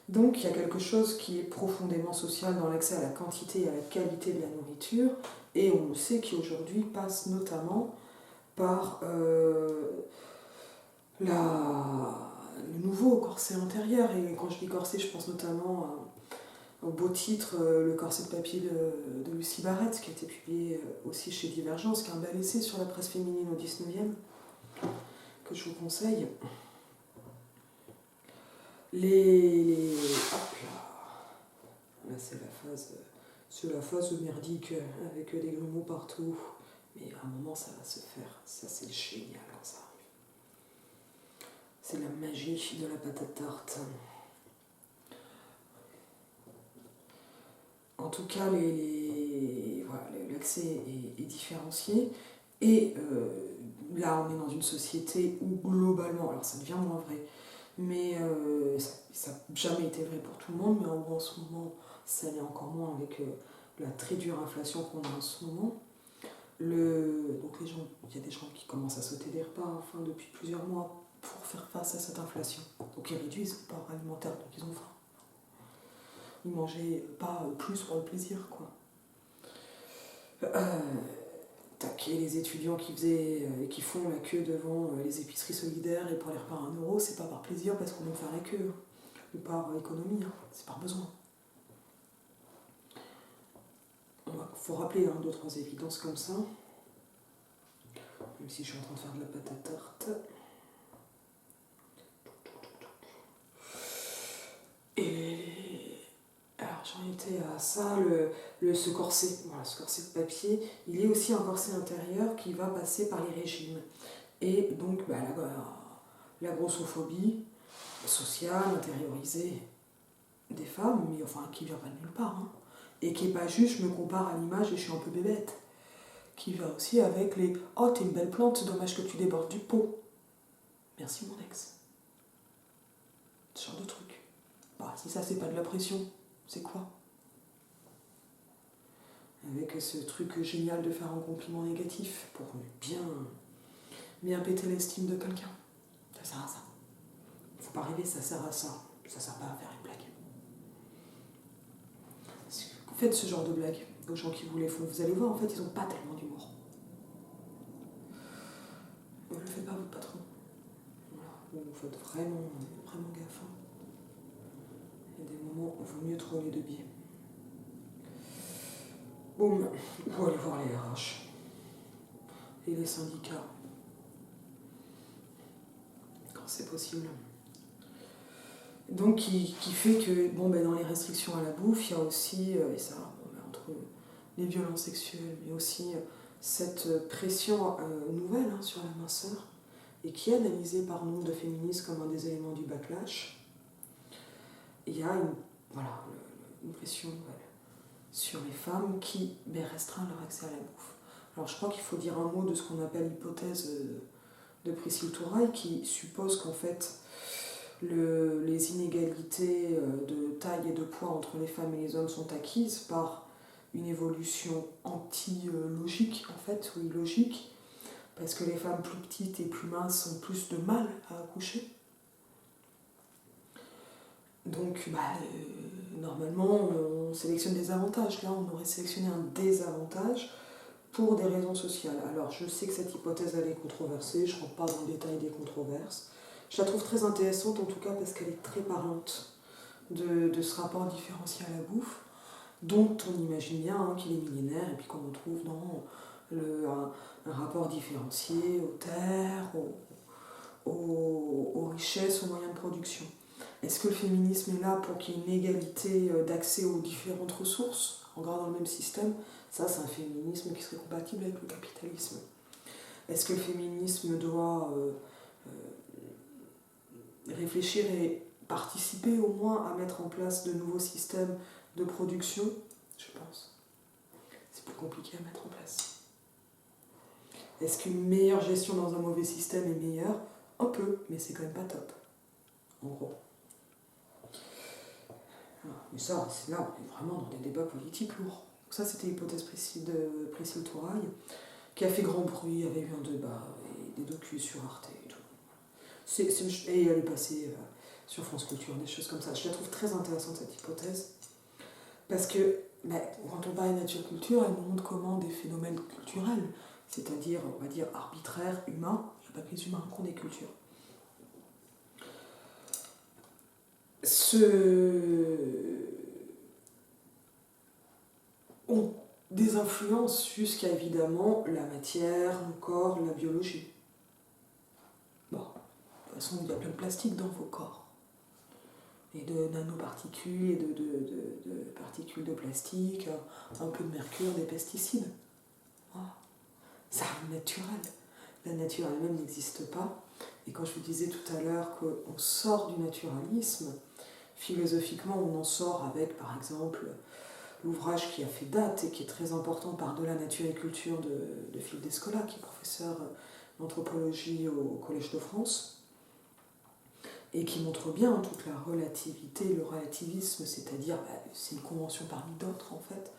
Donc il y a quelque chose qui est profondément social dans l'accès à la quantité et à la qualité de la nourriture, et on sait qu'aujourd'hui passe notamment par le nouveau corset intérieur. Et quand je dis corset, je pense notamment au beau titre Le corset de papier de Lucie Barrett, qui a été publié aussi chez Divergence, qui est un bel essai sur la presse féminine au 19e, que je vous conseille. Hop là, c'est la phase merdique avec des grumeaux partout. Mais à un moment, ça va se faire. Ça, c'est génial quand ça arrive. C'est la magie de la patate tarte. En tout cas, voilà, l'accès est différencié. Et là, on est dans une société où globalement, alors ça devient moins vrai, mais ça n'a jamais été vrai pour tout le monde, mais en ce moment, ça l'est encore moins avec la très dure inflation qu'on a en ce moment. Donc il y a des gens qui commencent à sauter des repas depuis plusieurs mois pour faire face à cette inflation. Donc ils réduisent le part alimentaire, donc ils ont faim. Ils mangeaient pas plus pour le plaisir, quoi. Et les étudiants qui font la queue devant les épiceries solidaires et pour les repas à 1 €, c'est pas par plaisir parce qu'on veut faire la queue, ou par économie, c'est par besoin. Il faut rappeler 2-3 évidences comme ça, même si je suis en train de faire de la patate tarte. Et alors j'en étais à ça, ce corset, voilà, ce corset de papier, il est aussi un corset intérieur qui va passer par les régimes. Et donc la grossophobie sociale, intériorisée des femmes, mais qui vient pas de nulle part, et qui est pas juste je me compare à l'image et je suis un peu bébête, qui va aussi avec les oh t'es une belle plante, dommage que tu débordes du pot. Merci mon ex. Ce genre de truc. Si ça c'est pas de la pression, c'est quoi? Avec ce truc génial de faire un compliment négatif pour bien péter l'estime de quelqu'un. Ça sert à ça. Faut pas rêver, ça sert à ça. Ça sert pas à faire une blague. Faites ce genre de blagues aux gens qui vous les font. Vous allez voir, en fait, ils ont pas tellement d'humour. Ne le faites pas votre patron. Voilà. Vous faites vraiment gaffe. Il y a des moments où il vaut mieux trouver les 2 biais. Boum, vous allez voir les RH et les syndicats quand c'est possible. Donc qui fait que dans les restrictions à la bouffe, il y a aussi, et ça, entre les violences sexuelles, mais aussi cette pression nouvelle sur la minceur, et qui est analysée par nous de féministes comme un des éléments du backlash. Il y a une pression nouvelle sur les femmes qui restreint leur accès à la bouffe. Alors je crois qu'il faut dire un mot de ce qu'on appelle l'hypothèse de Priscille Touraille, qui suppose qu'en fait les inégalités de taille et de poids entre les femmes et les hommes sont acquises par une évolution anti-logique, en fait, ou illogique, parce que les femmes plus petites et plus minces ont plus de mal à accoucher. Donc, normalement, on sélectionne des avantages. Là, on aurait sélectionné un désavantage pour des raisons sociales. Alors, je sais que cette hypothèse, elle est controversée, je ne rentre pas dans le détail des controverses. Je la trouve très intéressante, en tout cas, parce qu'elle est très parlante de ce rapport différencié à la bouffe, dont on imagine bien qu'il est millénaire, et puis qu'on retrouve dans un rapport différencié aux terres, aux richesses, aux moyens de production. Est-ce que le féminisme est là pour qu'il y ait une égalité d'accès aux différentes ressources, en gardant le même système? Ça, c'est un féminisme qui serait compatible avec le capitalisme. Est-ce que le féminisme doit réfléchir et participer au moins à mettre en place de nouveaux systèmes de production? Je pense. C'est plus compliqué à mettre en place. Est-ce qu'une meilleure gestion dans un mauvais système est meilleure? Un peu, mais c'est quand même pas top. En gros. Mais ça, là, on est vraiment dans des débats politiques lourds. Donc ça, c'était l'hypothèse de Priscille Touraille, qui a fait grand bruit, il y avait eu un débat, et des docus sur Arte et tout. Et elle est passée sur France Culture, des choses comme ça. Je la trouve très intéressante, cette hypothèse, parce que quand on parle de nature-culture, elle nous montre comment des phénomènes culturels, c'est-à-dire, on va dire, arbitraires, humains, il n'y a pas que les humains qui ont des cultures, ont des influences jusqu'à évidemment la matière, le corps, la biologie. Bon, de toute façon, il y a plein de plastique dans vos corps. Et de nanoparticules, et de particules de plastique, un peu de mercure, des pesticides. Oh, ça reste naturel. La nature elle-même n'existe pas. Et quand je vous disais tout à l'heure qu'on sort du naturalisme, philosophiquement on en sort avec par exemple l'ouvrage qui a fait date et qui est très important, Par-delà nature et culture de Philippe Descola, qui est professeur d'anthropologie au Collège de France, et qui montre bien toute la relativité, le relativisme, c'est-à-dire, c'est une convention parmi d'autres en fait,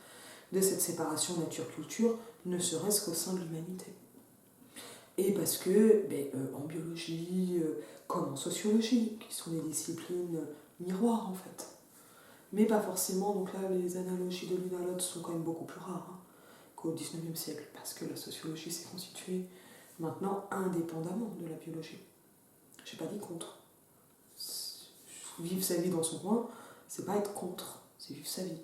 de cette séparation nature-culture, ne serait-ce qu'au sein de l'humanité. Et parce que, en biologie, comme en sociologie, qui sont des disciplines miroirs en fait, mais pas forcément, donc là les analogies de l'une à l'autre sont quand même beaucoup plus rares qu'au XIXe siècle, parce que la sociologie s'est constituée maintenant indépendamment de la biologie. J'ai pas dit contre. Vivre sa vie dans son coin, c'est pas être contre, c'est vivre sa vie.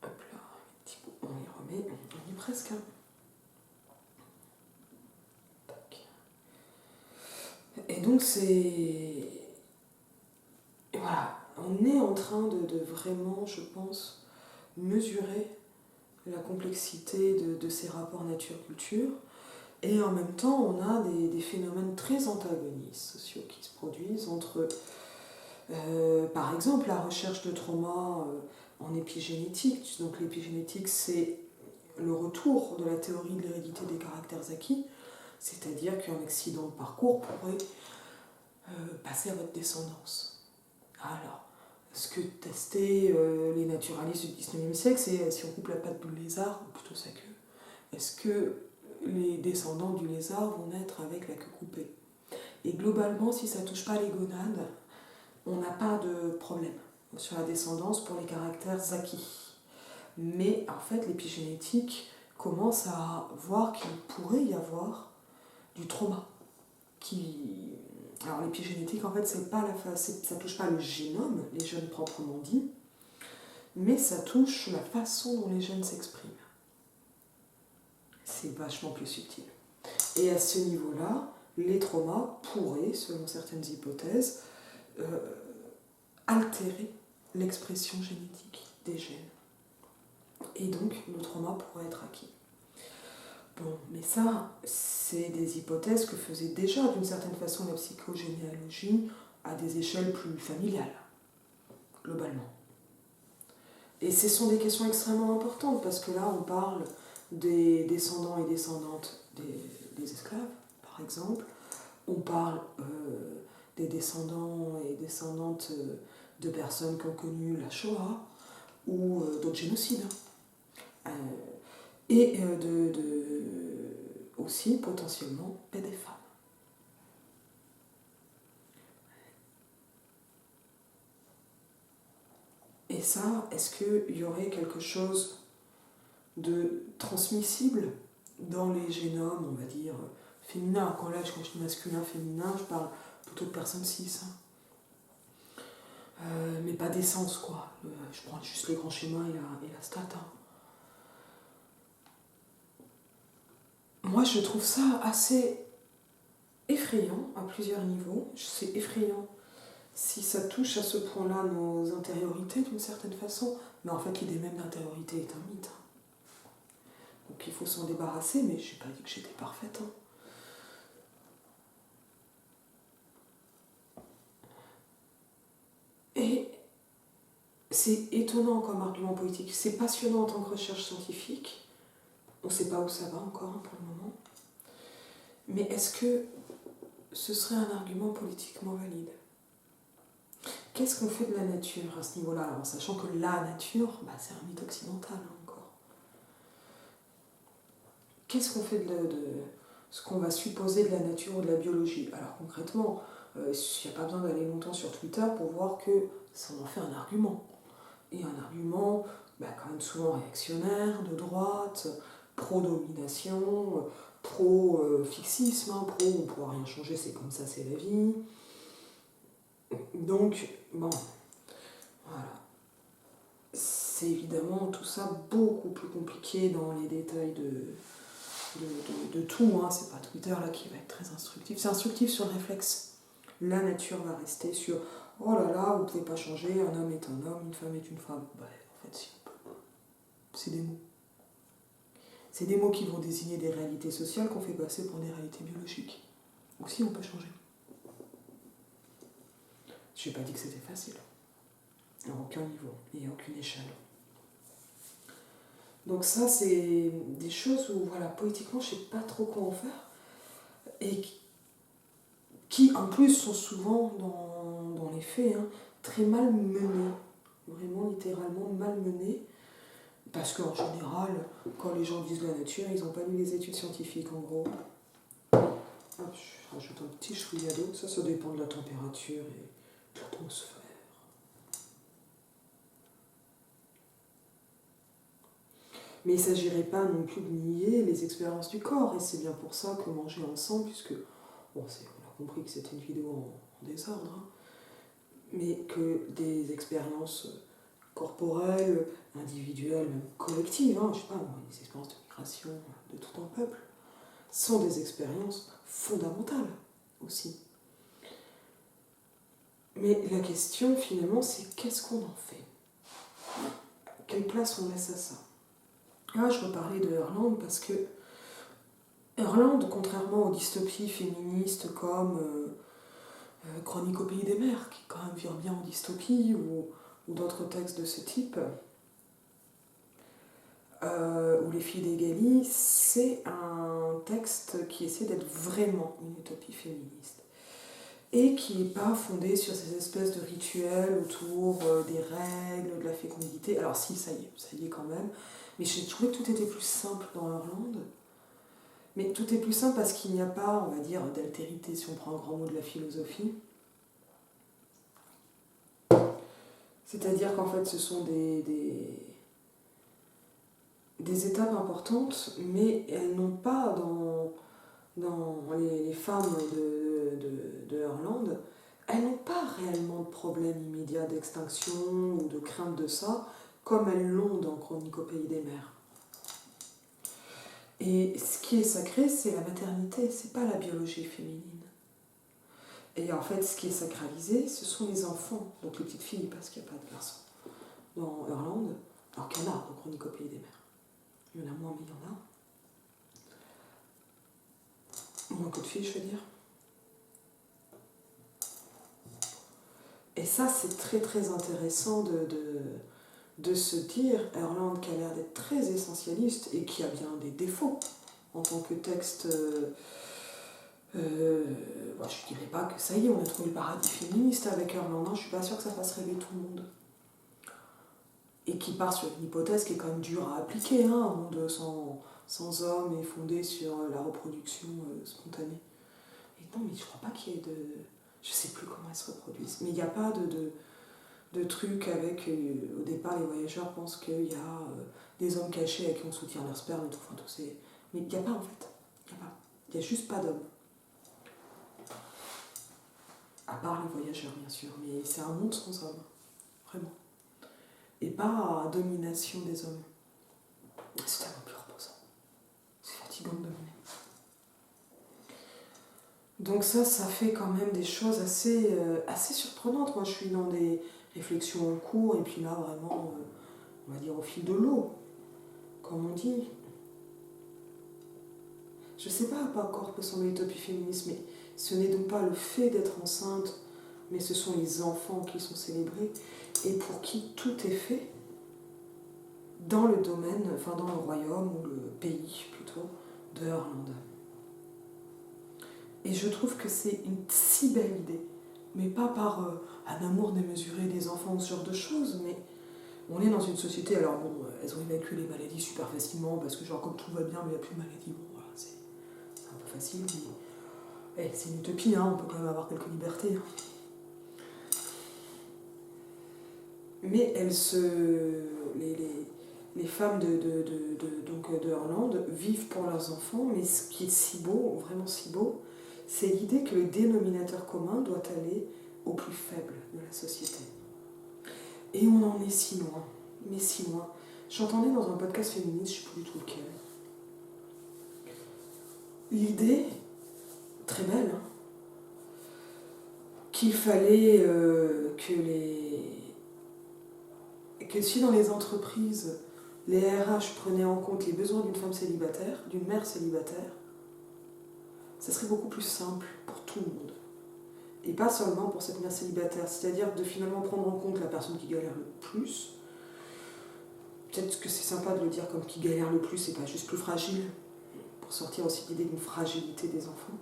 Hop là, petit peu, on y remet, on y est presque. Tac. Et donc c'est... Voilà, on est en train de vraiment, je pense, mesurer la complexité de ces rapports nature-culture. Et en même temps, on a des phénomènes très antagonistes sociaux qui se produisent entre, par exemple, la recherche de trauma en épigénétique. Donc l'épigénétique, c'est le retour de la théorie de l'hérédité des caractères acquis, c'est-à-dire qu'un accident de parcours pourrait passer à votre descendance. Alors, ce que testaient les naturalistes du XIXe siècle, c'est si on coupe la patte du lézard, ou plutôt sa queue, est-ce que les descendants du lézard vont naître avec la queue coupée? Et globalement, si ça ne touche pas les gonades, on n'a pas de problème sur la descendance pour les caractères acquis. Mais en fait, l'épigénétique commence à voir qu'il pourrait y avoir du trauma. Alors l'épigénétique, en fait, ça ne touche pas le génome, les gènes proprement dit, mais ça touche la façon dont les gènes s'expriment. C'est vachement plus subtil. Et à ce niveau-là, les traumas pourraient, selon certaines hypothèses, altérer l'expression génétique des gènes. Et donc, le trauma pourrait être acquis. Bon, mais ça, c'est des hypothèses que faisait déjà d'une certaine façon la psychogénéalogie à des échelles plus familiales, globalement. Et ce sont des questions extrêmement importantes, parce que là, on parle des descendants et descendantes des esclaves, par exemple. On parle des descendants et descendantes de personnes qui ont connu la Shoah ou d'autres génocides. Et aussi, potentiellement, des femmes. Et ça, est-ce qu'il y aurait quelque chose de transmissible dans les génomes, on va dire, féminins? Quand je dis masculin, féminin, je parle plutôt de personnes cis. Mais pas d'essence, quoi. Je prends juste les grands schémas et la stat. Moi, je trouve ça assez effrayant à plusieurs niveaux. C'est effrayant si ça touche à ce point-là nos intériorités d'une certaine façon. Mais en fait, l'idée même d'intériorité est un mythe. Donc il faut s'en débarrasser, mais je n'ai pas dit que j'étais parfaite. Et c'est étonnant comme argument politique. C'est passionnant en tant que recherche scientifique. On ne sait pas où ça va encore pour le moment. Mais est-ce que ce serait un argument politiquement valide? Qu'est-ce qu'on fait de la nature à ce niveau-là? En sachant que la nature, c'est un mythe occidental encore. Qu'est-ce qu'on fait de ce qu'on va supposer de la nature ou de la biologie? Alors concrètement, il n'y a pas besoin d'aller longtemps sur Twitter pour voir que ça en fait un argument. Et un argument quand même souvent réactionnaire, de droite, pro-domination, pro-fixisme, pro on ne pourra rien changer, c'est comme ça, c'est la vie. Donc, voilà. C'est évidemment tout ça beaucoup plus compliqué dans les détails de tout. C'est pas Twitter là qui va être très instructif. C'est instructif sur le réflexe. La nature va rester sur oh là là, vous ne pouvez pas changer, un homme est un homme, une femme est une femme. En fait, si on peut. C'est des mots. C'est des mots qui vont désigner des réalités sociales qu'on fait passer pour des réalités biologiques. Aussi, on peut changer. Je n'ai pas dit que c'était facile. À aucun niveau et à aucune échelle. Donc ça, c'est des choses où, voilà, poétiquement, je ne sais pas trop quoi en faire. Et qui, en plus, sont souvent, dans les faits, hein, très mal menées. Vraiment, littéralement, mal menées. Parce qu'en général, quand les gens disent la nature, ils n'ont pas lu les études scientifiques, en gros. Hop, je rajoute un petit chouïa d'eau. Ça dépend de la température et de l'atmosphère. Mais il ne s'agirait pas non plus de nier les expériences du corps. Et c'est bien pour ça que manger ensemble, puisque, bon, on a compris que c'était une vidéo en désordre, hein, mais que des expériences corporelles, individuelles, même collectives, hein, je sais pas, des expériences de migration de tout un peuple, sont des expériences fondamentales aussi. Mais la question, finalement, c'est qu'est-ce qu'on en fait? Quelle place on laisse à ça? Ah, je reparlais de Hurland parce que Hurland, contrairement aux dystopies féministes comme Chronique au pays des mers, qui quand même vire bien en dystopie, ou d'autres textes de ce type, ou Les filles d'Egali, c'est un texte qui essaie d'être vraiment une utopie féministe. Et qui n'est pas fondé sur ces espèces de rituels autour des règles, de la fécondité. Alors si, ça y est quand même. Mais j'ai trouvé que tout était plus simple dans Hurland. Mais tout est plus simple parce qu'il n'y a pas, on va dire, d'altérité, si on prend un grand mot de la philosophie. C'est-à-dire qu'en fait, ce sont des étapes importantes, mais elles n'ont pas dans les femmes de Hurland, elles n'ont pas réellement de problème immédiat d'extinction ou de crainte de ça, comme elles l'ont dans Chronique au pays des mers. Et ce qui est sacré, c'est la maternité, c'est pas la biologie féminine. Et en fait, ce qui est sacralisé, ce sont les enfants, donc les petites filles, parce qu'il n'y a pas de garçons. Dans Hurland, alors qu'il y en a dans Chronique au pays des mers. Il y en a moins, mais il y en a. Moins que de filles, je veux dire. Et ça, c'est très très intéressant de se dire, Hurland qui a l'air d'être très essentialiste et qui a bien des défauts en tant que texte, je ne dirais pas que ça y est, on a trouvé le paradis féministe avec Hurland, je ne suis pas sûre que ça fasse rêver tout le monde. Et qui part sur une hypothèse qui est quand même dure à appliquer, hein, un monde sans hommes et fondé sur la reproduction spontanée. Et non, mais je ne crois pas qu'il y ait de... Je ne sais plus comment elles se reproduisent, mais il n'y a pas de truc avec... au départ, les voyageurs pensent qu'il y a des hommes cachés à qui on soutient leur sperme et tout, enfin, tout c'est... Mais il n'y a pas, en fait. Il n'y a juste pas d'hommes. À part les voyageurs, bien sûr, mais c'est un monde sans hommes. Vraiment. Et pas à domination des hommes. C'est tellement plus reposant. C'est fatigant de dominer. Donc ça fait quand même des choses assez surprenantes. Moi, je suis dans des réflexions en cours, et puis là, vraiment, on va dire au fil de l'eau, comme on dit. Je sais pas à quoi encore peut sembler l'utopie féministe, mais ce n'est donc pas le fait d'être enceinte, mais ce sont les enfants qui sont célébrés, et pour qui tout est fait dans le domaine, enfin dans le royaume, ou le pays plutôt, de Hurland. Et je trouve que c'est une si belle idée, mais pas par un amour démesuré des enfants ou ce genre de choses, mais on est dans une société, alors bon, elles ont évacué les maladies super facilement, parce que genre comme tout va bien, mais il n'y a plus de maladies, bon voilà, c'est un peu facile, mais c'est une utopie, hein, on peut quand même avoir quelques libertés. Hein. Mais les femmes de Hurland vivent pour leurs enfants, mais ce qui est si beau, vraiment si beau, c'est l'idée que le dénominateur commun doit aller au plus faible de la société. Et on en est si loin, mais si loin. J'entendais dans un podcast féministe, je ne sais plus du tout lequel, l'idée, très belle, hein, qu'il fallait que si dans les entreprises, les RH prenaient en compte les besoins d'une femme célibataire, d'une mère célibataire, ça serait beaucoup plus simple pour tout le monde. Et pas seulement pour cette mère célibataire, c'est-à-dire de finalement prendre en compte la personne qui galère le plus. Peut-être que c'est sympa de le dire comme qui galère le plus et pas juste plus fragile, pour sortir aussi l'idée d'une fragilité des enfants.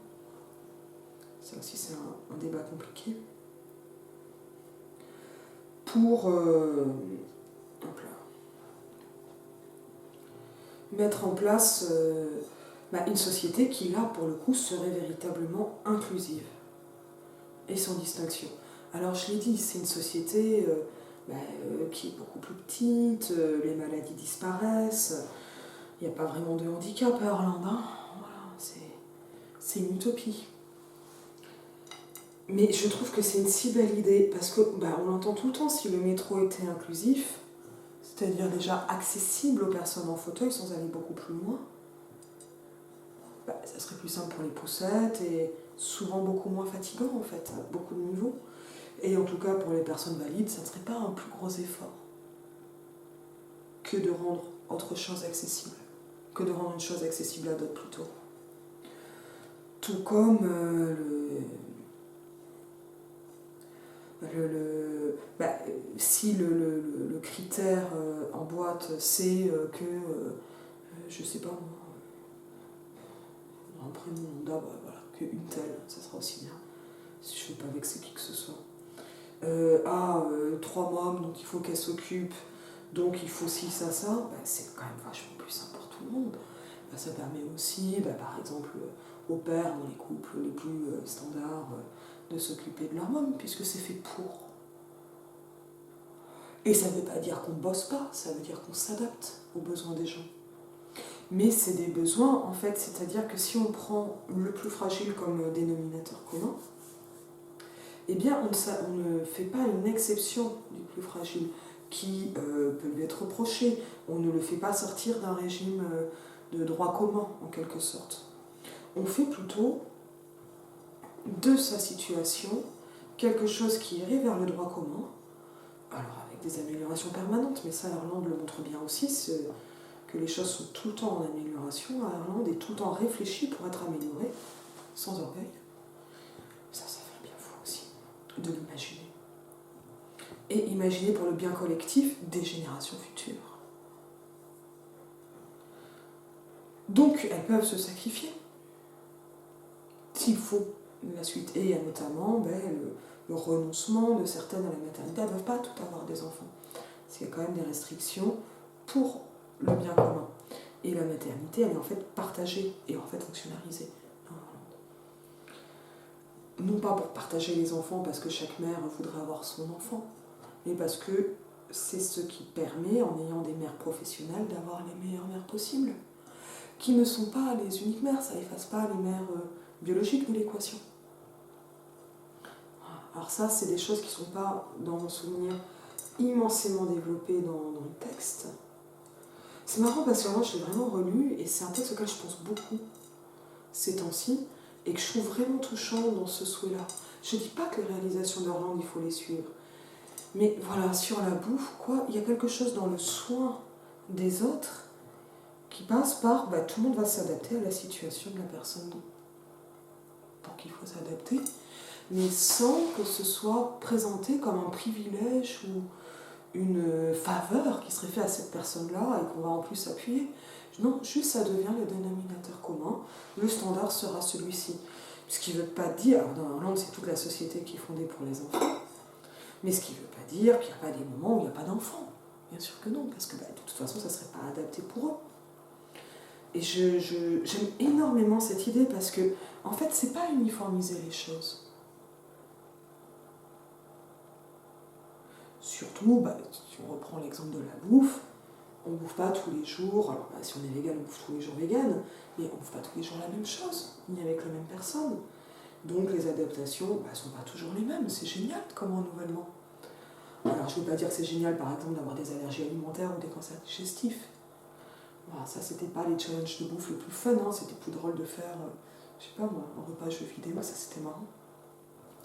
Ça aussi c'est un débat compliqué. Pour mettre en place une société qui, là, pour le coup, serait véritablement inclusive et sans distinction. Alors, je l'ai dit, c'est une société qui est beaucoup plus petite, les maladies disparaissent, il n'y a pas vraiment de handicap à Irlande, hein. Voilà, c'est une utopie. Mais je trouve que c'est une si belle idée, parce que on l'entend tout le temps, si le métro était inclusif, c'est-à-dire déjà accessible aux personnes en fauteuil sans aller beaucoup plus loin, ça serait plus simple pour les poussettes et souvent beaucoup moins fatigant en fait, à beaucoup de niveaux. Et en tout cas pour les personnes valides, ça ne serait pas un plus gros effort que de rendre autre chose accessible, que de rendre une chose accessible à d'autres plutôt. Tout comme si le critère en boîte c'est que, je sais pas moi, un prénom lambda, voilà, qu'une telle, ça sera aussi bien, si je ne veux pas vexer qui que ce soit. 3 mômes, donc il faut qu'elle s'occupe, donc il faut ci, ça, c'est quand même vachement plus simple pour tout le monde. Ça permet aussi, par exemple, aux pères dans les couples les plus standards, de s'occuper de leur môme, puisque c'est fait pour. Et ça ne veut pas dire qu'on ne bosse pas, ça veut dire qu'on s'adapte aux besoins des gens. Mais c'est des besoins, en fait, c'est-à-dire que si on prend le plus fragile comme dénominateur commun, eh bien, on ne fait pas une exception du plus fragile qui peut lui être reproché. On ne le fait pas sortir d'un régime de droit commun, en quelque sorte. On fait plutôt de sa situation quelque chose qui irait vers le droit commun, alors avec des améliorations permanentes, mais ça, Irlande le montre bien aussi, que les choses sont tout le temps en amélioration à Irlande et tout le temps réfléchies pour être améliorées, sans orgueil. Ça fait bien fou aussi de l'imaginer. Et imaginer pour le bien collectif des générations futures. Donc, elles peuvent se sacrifier s'il faut la suite. Et il y a notamment le renoncement de certaines à la maternité. Elles ne peuvent pas tout avoir des enfants. Parce qu'il y a quand même des restrictions pour le bien commun. Et la maternité, elle est en fait partagée et en fait fonctionnalisée. Non pas pour partager les enfants parce que chaque mère voudrait avoir son enfant, mais parce que c'est ce qui permet, en ayant des mères professionnelles, d'avoir les meilleures mères possibles, qui ne sont pas les uniques mères, ça efface pas les mères biologiques de l'équation. Alors ça, c'est des choses qui ne sont pas, dans mon souvenir, immensément développées dans le texte. C'est marrant parce que moi, je l'ai vraiment relu, et c'est un texte auquel je pense beaucoup ces temps-ci, et que je trouve vraiment touchant dans ce souhait-là. Je ne dis pas que les réalisations d'Orlande, il faut les suivre, mais voilà, sur la bouffe, il y a quelque chose dans le soin des autres qui passe par tout le monde va s'adapter à la situation de la personne pour qui il faut s'adapter, mais sans que ce soit présenté comme un privilège ou une faveur qui serait faite à cette personne-là et qu'on va en plus appuyer. Non, juste ça devient le dénominateur commun, le standard sera celui-ci. Ce qui ne veut pas dire, alors dans Irlande c'est toute la société qui est fondée pour les enfants, mais ce qui ne veut pas dire qu'il n'y a pas des moments où il n'y a pas d'enfants. Bien sûr que non, parce que de toute façon ça ne serait pas adapté pour eux. Et j'aime énormément cette idée parce que, en fait, c'est pas uniformiser les choses. Surtout, si on reprend l'exemple de la bouffe, on ne bouffe pas tous les jours, alors si on est vegan, on bouffe tous les jours vegan, mais on ne bouffe pas tous les jours la même chose, ni avec la même personne. Donc les adaptations ne sont pas toujours les mêmes, c'est génial comme renouvellement. Alors je ne veux pas dire que c'est génial par exemple d'avoir des allergies alimentaires ou des cancers digestifs. Voilà, ça c'était pas les challenges de bouffe le plus fun, hein, c'était plus drôle de faire, je sais pas moi, un repas jeu vidéo, ça c'était marrant.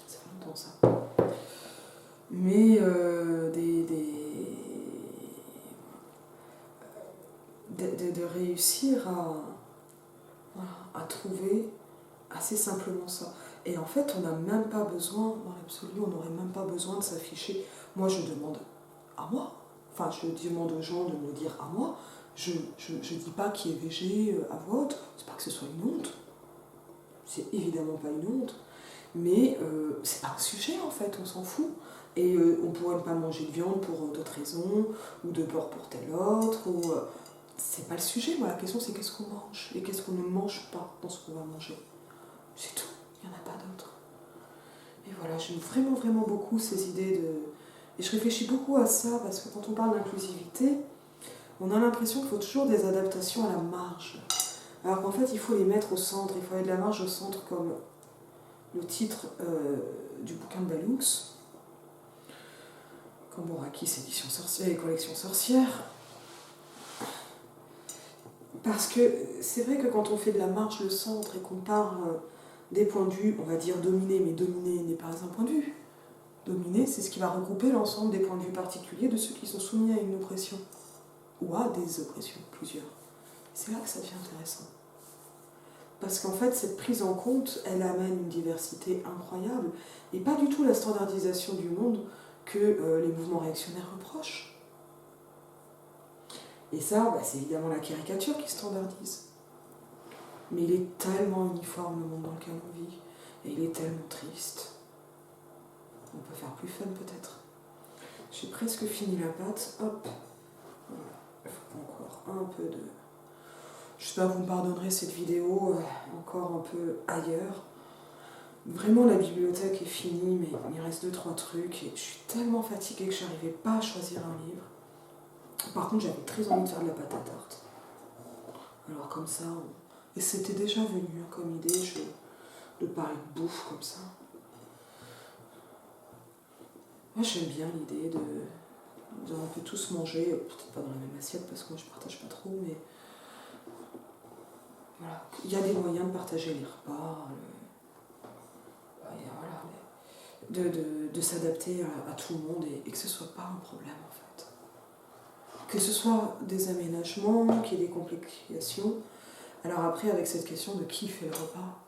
Ça fait longtemps ça. Mais réussir voilà, à trouver assez simplement ça. Et en fait, on n'a même pas besoin, dans l'absolu, on n'aurait même pas besoin de s'afficher. Moi, je demande à moi, enfin, je demande aux gens de me le dire à moi. Je dis pas qui est végé à voix haute, c'est pas que ce soit une honte, c'est évidemment pas une honte, mais c'est pas un sujet en fait, on s'en fout. Et on pourrait ne pas manger de viande pour d'autres raisons, ou de porc pour telle autre, ou c'est pas le sujet. Moi, la question c'est qu'est-ce qu'on mange et qu'est-ce qu'on ne mange pas dans ce qu'on va manger. C'est tout, il n'y en a pas d'autre. Et voilà, j'aime vraiment, vraiment beaucoup ces idées de... Et je réfléchis beaucoup à ça, parce que quand on parle d'inclusivité, on a l'impression qu'il faut toujours des adaptations à la marge. Alors qu'en fait, il faut les mettre au centre, il faut aller de la marge au centre, comme le titre du bouquin de Bellux, Cambourakis, édition sorcière et collection sorcière. Parce que c'est vrai que quand on fait de la marge le centre et qu'on part des points de vue, on va dire dominé, mais dominé n'est pas un point de vue. Dominé, c'est ce qui va regrouper l'ensemble des points de vue particuliers de ceux qui sont soumis à une oppression, ou à des oppressions, plusieurs. C'est là que ça devient intéressant. Parce qu'en fait, cette prise en compte, elle amène une diversité incroyable, et pas du tout la standardisation du monde que les mouvements réactionnaires reprochent. Et ça, c'est évidemment la caricature qui standardise. Mais il est tellement uniforme le monde dans lequel on vit, et il est tellement triste. On peut faire plus fun peut-être. J'ai presque fini la pâte, hop. Voilà. Il faut encore un peu de... J'espère que vous me pardonnerez cette vidéo, encore un peu ailleurs. Vraiment, la bibliothèque est finie, mais il reste 2-3 trucs, et je suis tellement fatiguée que je n'arrivais pas à choisir un livre. Par contre, j'avais très envie de faire de la pâte à tarte. Alors comme ça, et c'était déjà venu comme idée de parler de bouffe comme ça. Moi, j'aime bien l'idée de on peut tous manger, peut-être pas dans la même assiette parce que moi je partage pas trop, mais voilà, il y a des moyens de partager les repas, voilà, de s'adapter à tout le monde et que ce soit pas un problème en fait. Que ce soit des aménagements, qu'il y ait des complications. Alors après, avec cette question de qui fait le repas,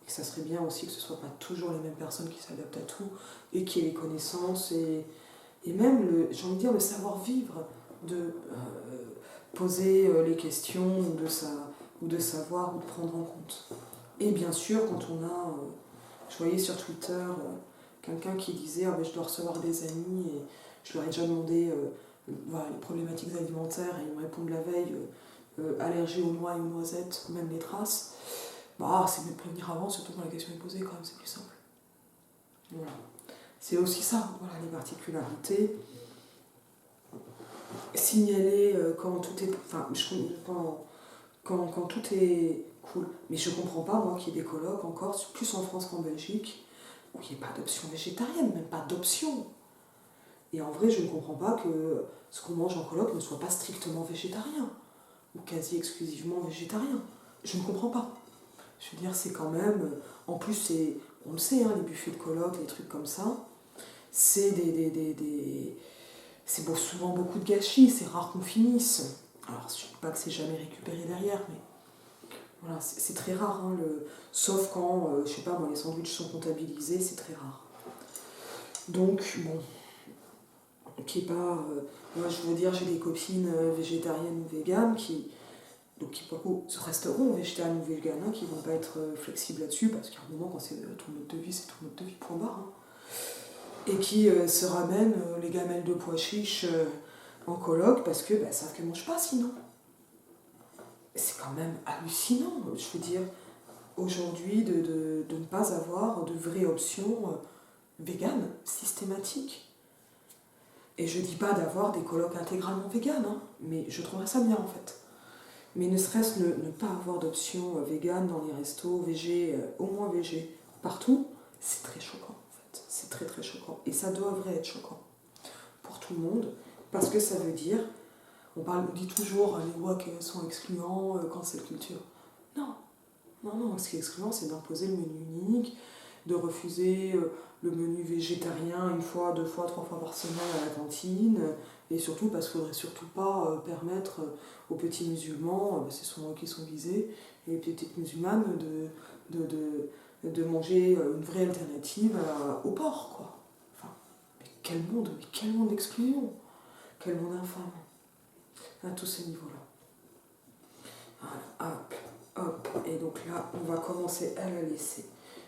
et que ça serait bien aussi que ce soit pas toujours les mêmes personnes qui s'adaptent à tout, et qu'il y ait les connaissances, et même, j'ai envie de dire, le savoir-vivre, de poser les questions, ou de savoir, ou de prendre en compte. Et bien sûr, quand on a, je voyais sur Twitter, quelqu'un qui disait je dois recevoir des amis, et je leur ai déjà demandé voilà, les problématiques alimentaires, et ils me répondent la veille, allergie aux noix et aux noisettes, ou même les traces. C'est mieux de prévenir avant, surtout quand la question est posée, quand même, c'est plus simple. Voilà. C'est aussi ça, voilà, les particularités. Signaler quand tout est... Enfin, quand tout est cool. Mais je comprends pas, moi, qu'il y ait des colloques encore, plus en France qu'en Belgique, où il n'y ait pas d'option végétarienne, même pas d'option. Et en vrai, je ne comprends pas que ce qu'on mange en colloque ne soit pas strictement végétarien, ou quasi exclusivement végétarien. Je ne comprends pas. Je veux dire, c'est quand même... En plus, on le sait, hein, les buffets de colloque, les trucs comme ça, c'est c'est souvent beaucoup de gâchis, c'est rare qu'on finisse. Alors, je ne dis pas que c'est jamais récupéré derrière, mais voilà, c'est très rare, hein, sauf quand, je sais pas moi, les sandwichs sont comptabilisés, c'est très rare. Donc, bon, qui est pas... moi, je veux dire, j'ai des copines végétariennes ou véganes qui resteront végétariennes ou véganes, hein, qui vont pas être flexibles là-dessus, parce qu'il y a un moment, quand c'est ton mode de vie, c'est ton mode de vie, point barre. Hein. Et qui se ramènent les gamelles de pois chiches en coloc parce que savent qu'elles ne mangent pas sinon. C'est quand même hallucinant, je veux dire, aujourd'hui de ne pas avoir de vraies options véganes, systématiques. Et je dis pas d'avoir des colocs intégralement véganes, hein, mais je trouverais ça bien en fait. Mais ne serait-ce ne pas avoir d'options véganes dans les restos, végé, au moins végé, partout, c'est très choquant. C'est très très choquant. Et ça devrait être choquant pour tout le monde, parce que ça veut dire, on dit toujours les wok sont excluants, cancel culture. Non, ce qui est excluant, c'est d'imposer le menu unique, de refuser le menu végétarien une fois, 2 fois, 3 fois par semaine à la cantine. Et surtout parce qu'il ne faudrait surtout pas permettre aux petits musulmans, c'est souvent eux qui sont visés, et les petites musulmanes de manger une vraie alternative au porc, quoi. Enfin, mais quel monde d'exclusion, quel monde infâme, à tous ces niveaux-là. Voilà, hop, hop, et donc là, on va commencer à la laisser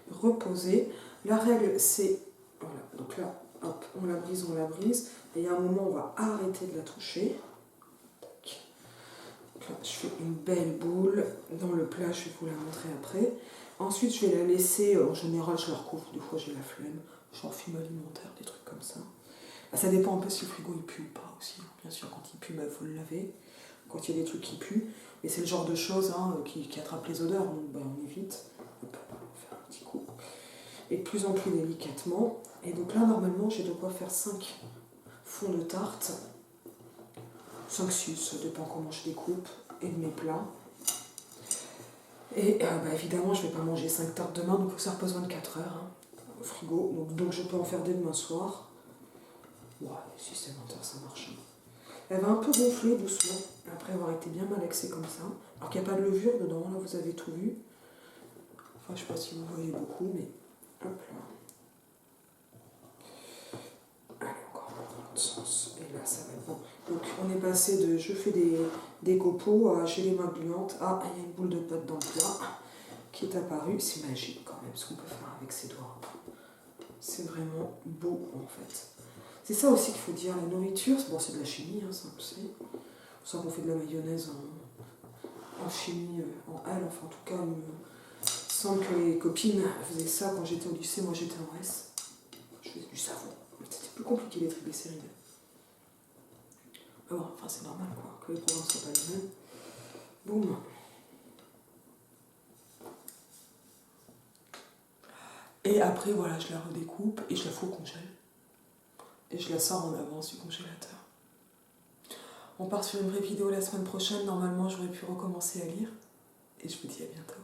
reposer. La règle, c'est, voilà, donc là, hop, on la brise, et à un moment, on va arrêter de la toucher. Tac. Donc là, je fais une belle boule dans le plat, je vais vous la montrer après. Ensuite, je vais la laisser, en général, je la recouvre, des fois j'ai la flemme, genre film alimentaire, des trucs comme ça. Ça dépend un peu si le frigo il pue ou pas aussi. Bien sûr, quand il pue, il faut le laver. Quand il y a des trucs qui puent. Et c'est le genre de choses qui attrapent les odeurs, donc on évite. Hop, on va faire un petit coup. Et de plus en plus délicatement. Et donc là, normalement, j'ai de quoi faire 5 fonds de tarte. 5-6, ça dépend comment je découpe. Et de mes plats. Et évidemment, je ne vais pas manger 5 tartes demain, donc ça repose 24 heures au frigo. Donc je peux en faire dès demain soir. Ouais, si c'est 20 heures, ça marche. Elle va un peu gonfler doucement, après avoir été bien malaxée comme ça. Alors qu'il n'y a pas de levure dedans, là vous avez tout vu. Enfin, je ne sais pas si vous voyez beaucoup, mais hop là. Allez, encore dans l'autre sens. Et là, ça va être bon. Donc, on est passé de je fais des copeaux à j'ai les mains gluantes. Ah, il y a une boule de pâte dans le plat qui est apparue. C'est magique quand même ce qu'on peut faire avec ses doigts. C'est vraiment beau en fait. C'est ça aussi qu'il faut dire, la nourriture, c'est de la chimie, ça on le sait. C'est pour ça qu'on fait de la mayonnaise en chimie, en L, enfin en tout cas, il me semble que les copines faisaient ça quand j'étais au lycée, moi j'étais en S. Je faisais du savon, c'était plus compliqué les triglycérides. Mais bon, enfin c'est normal quoi, que les programmes ne soient pas les mêmes. Boum. Et après voilà, je la redécoupe et je la fous au congèle. Et je la sors en avance du congélateur. On part sur une vraie vidéo la semaine prochaine. Normalement, j'aurais pu recommencer à lire. Et je vous dis à bientôt.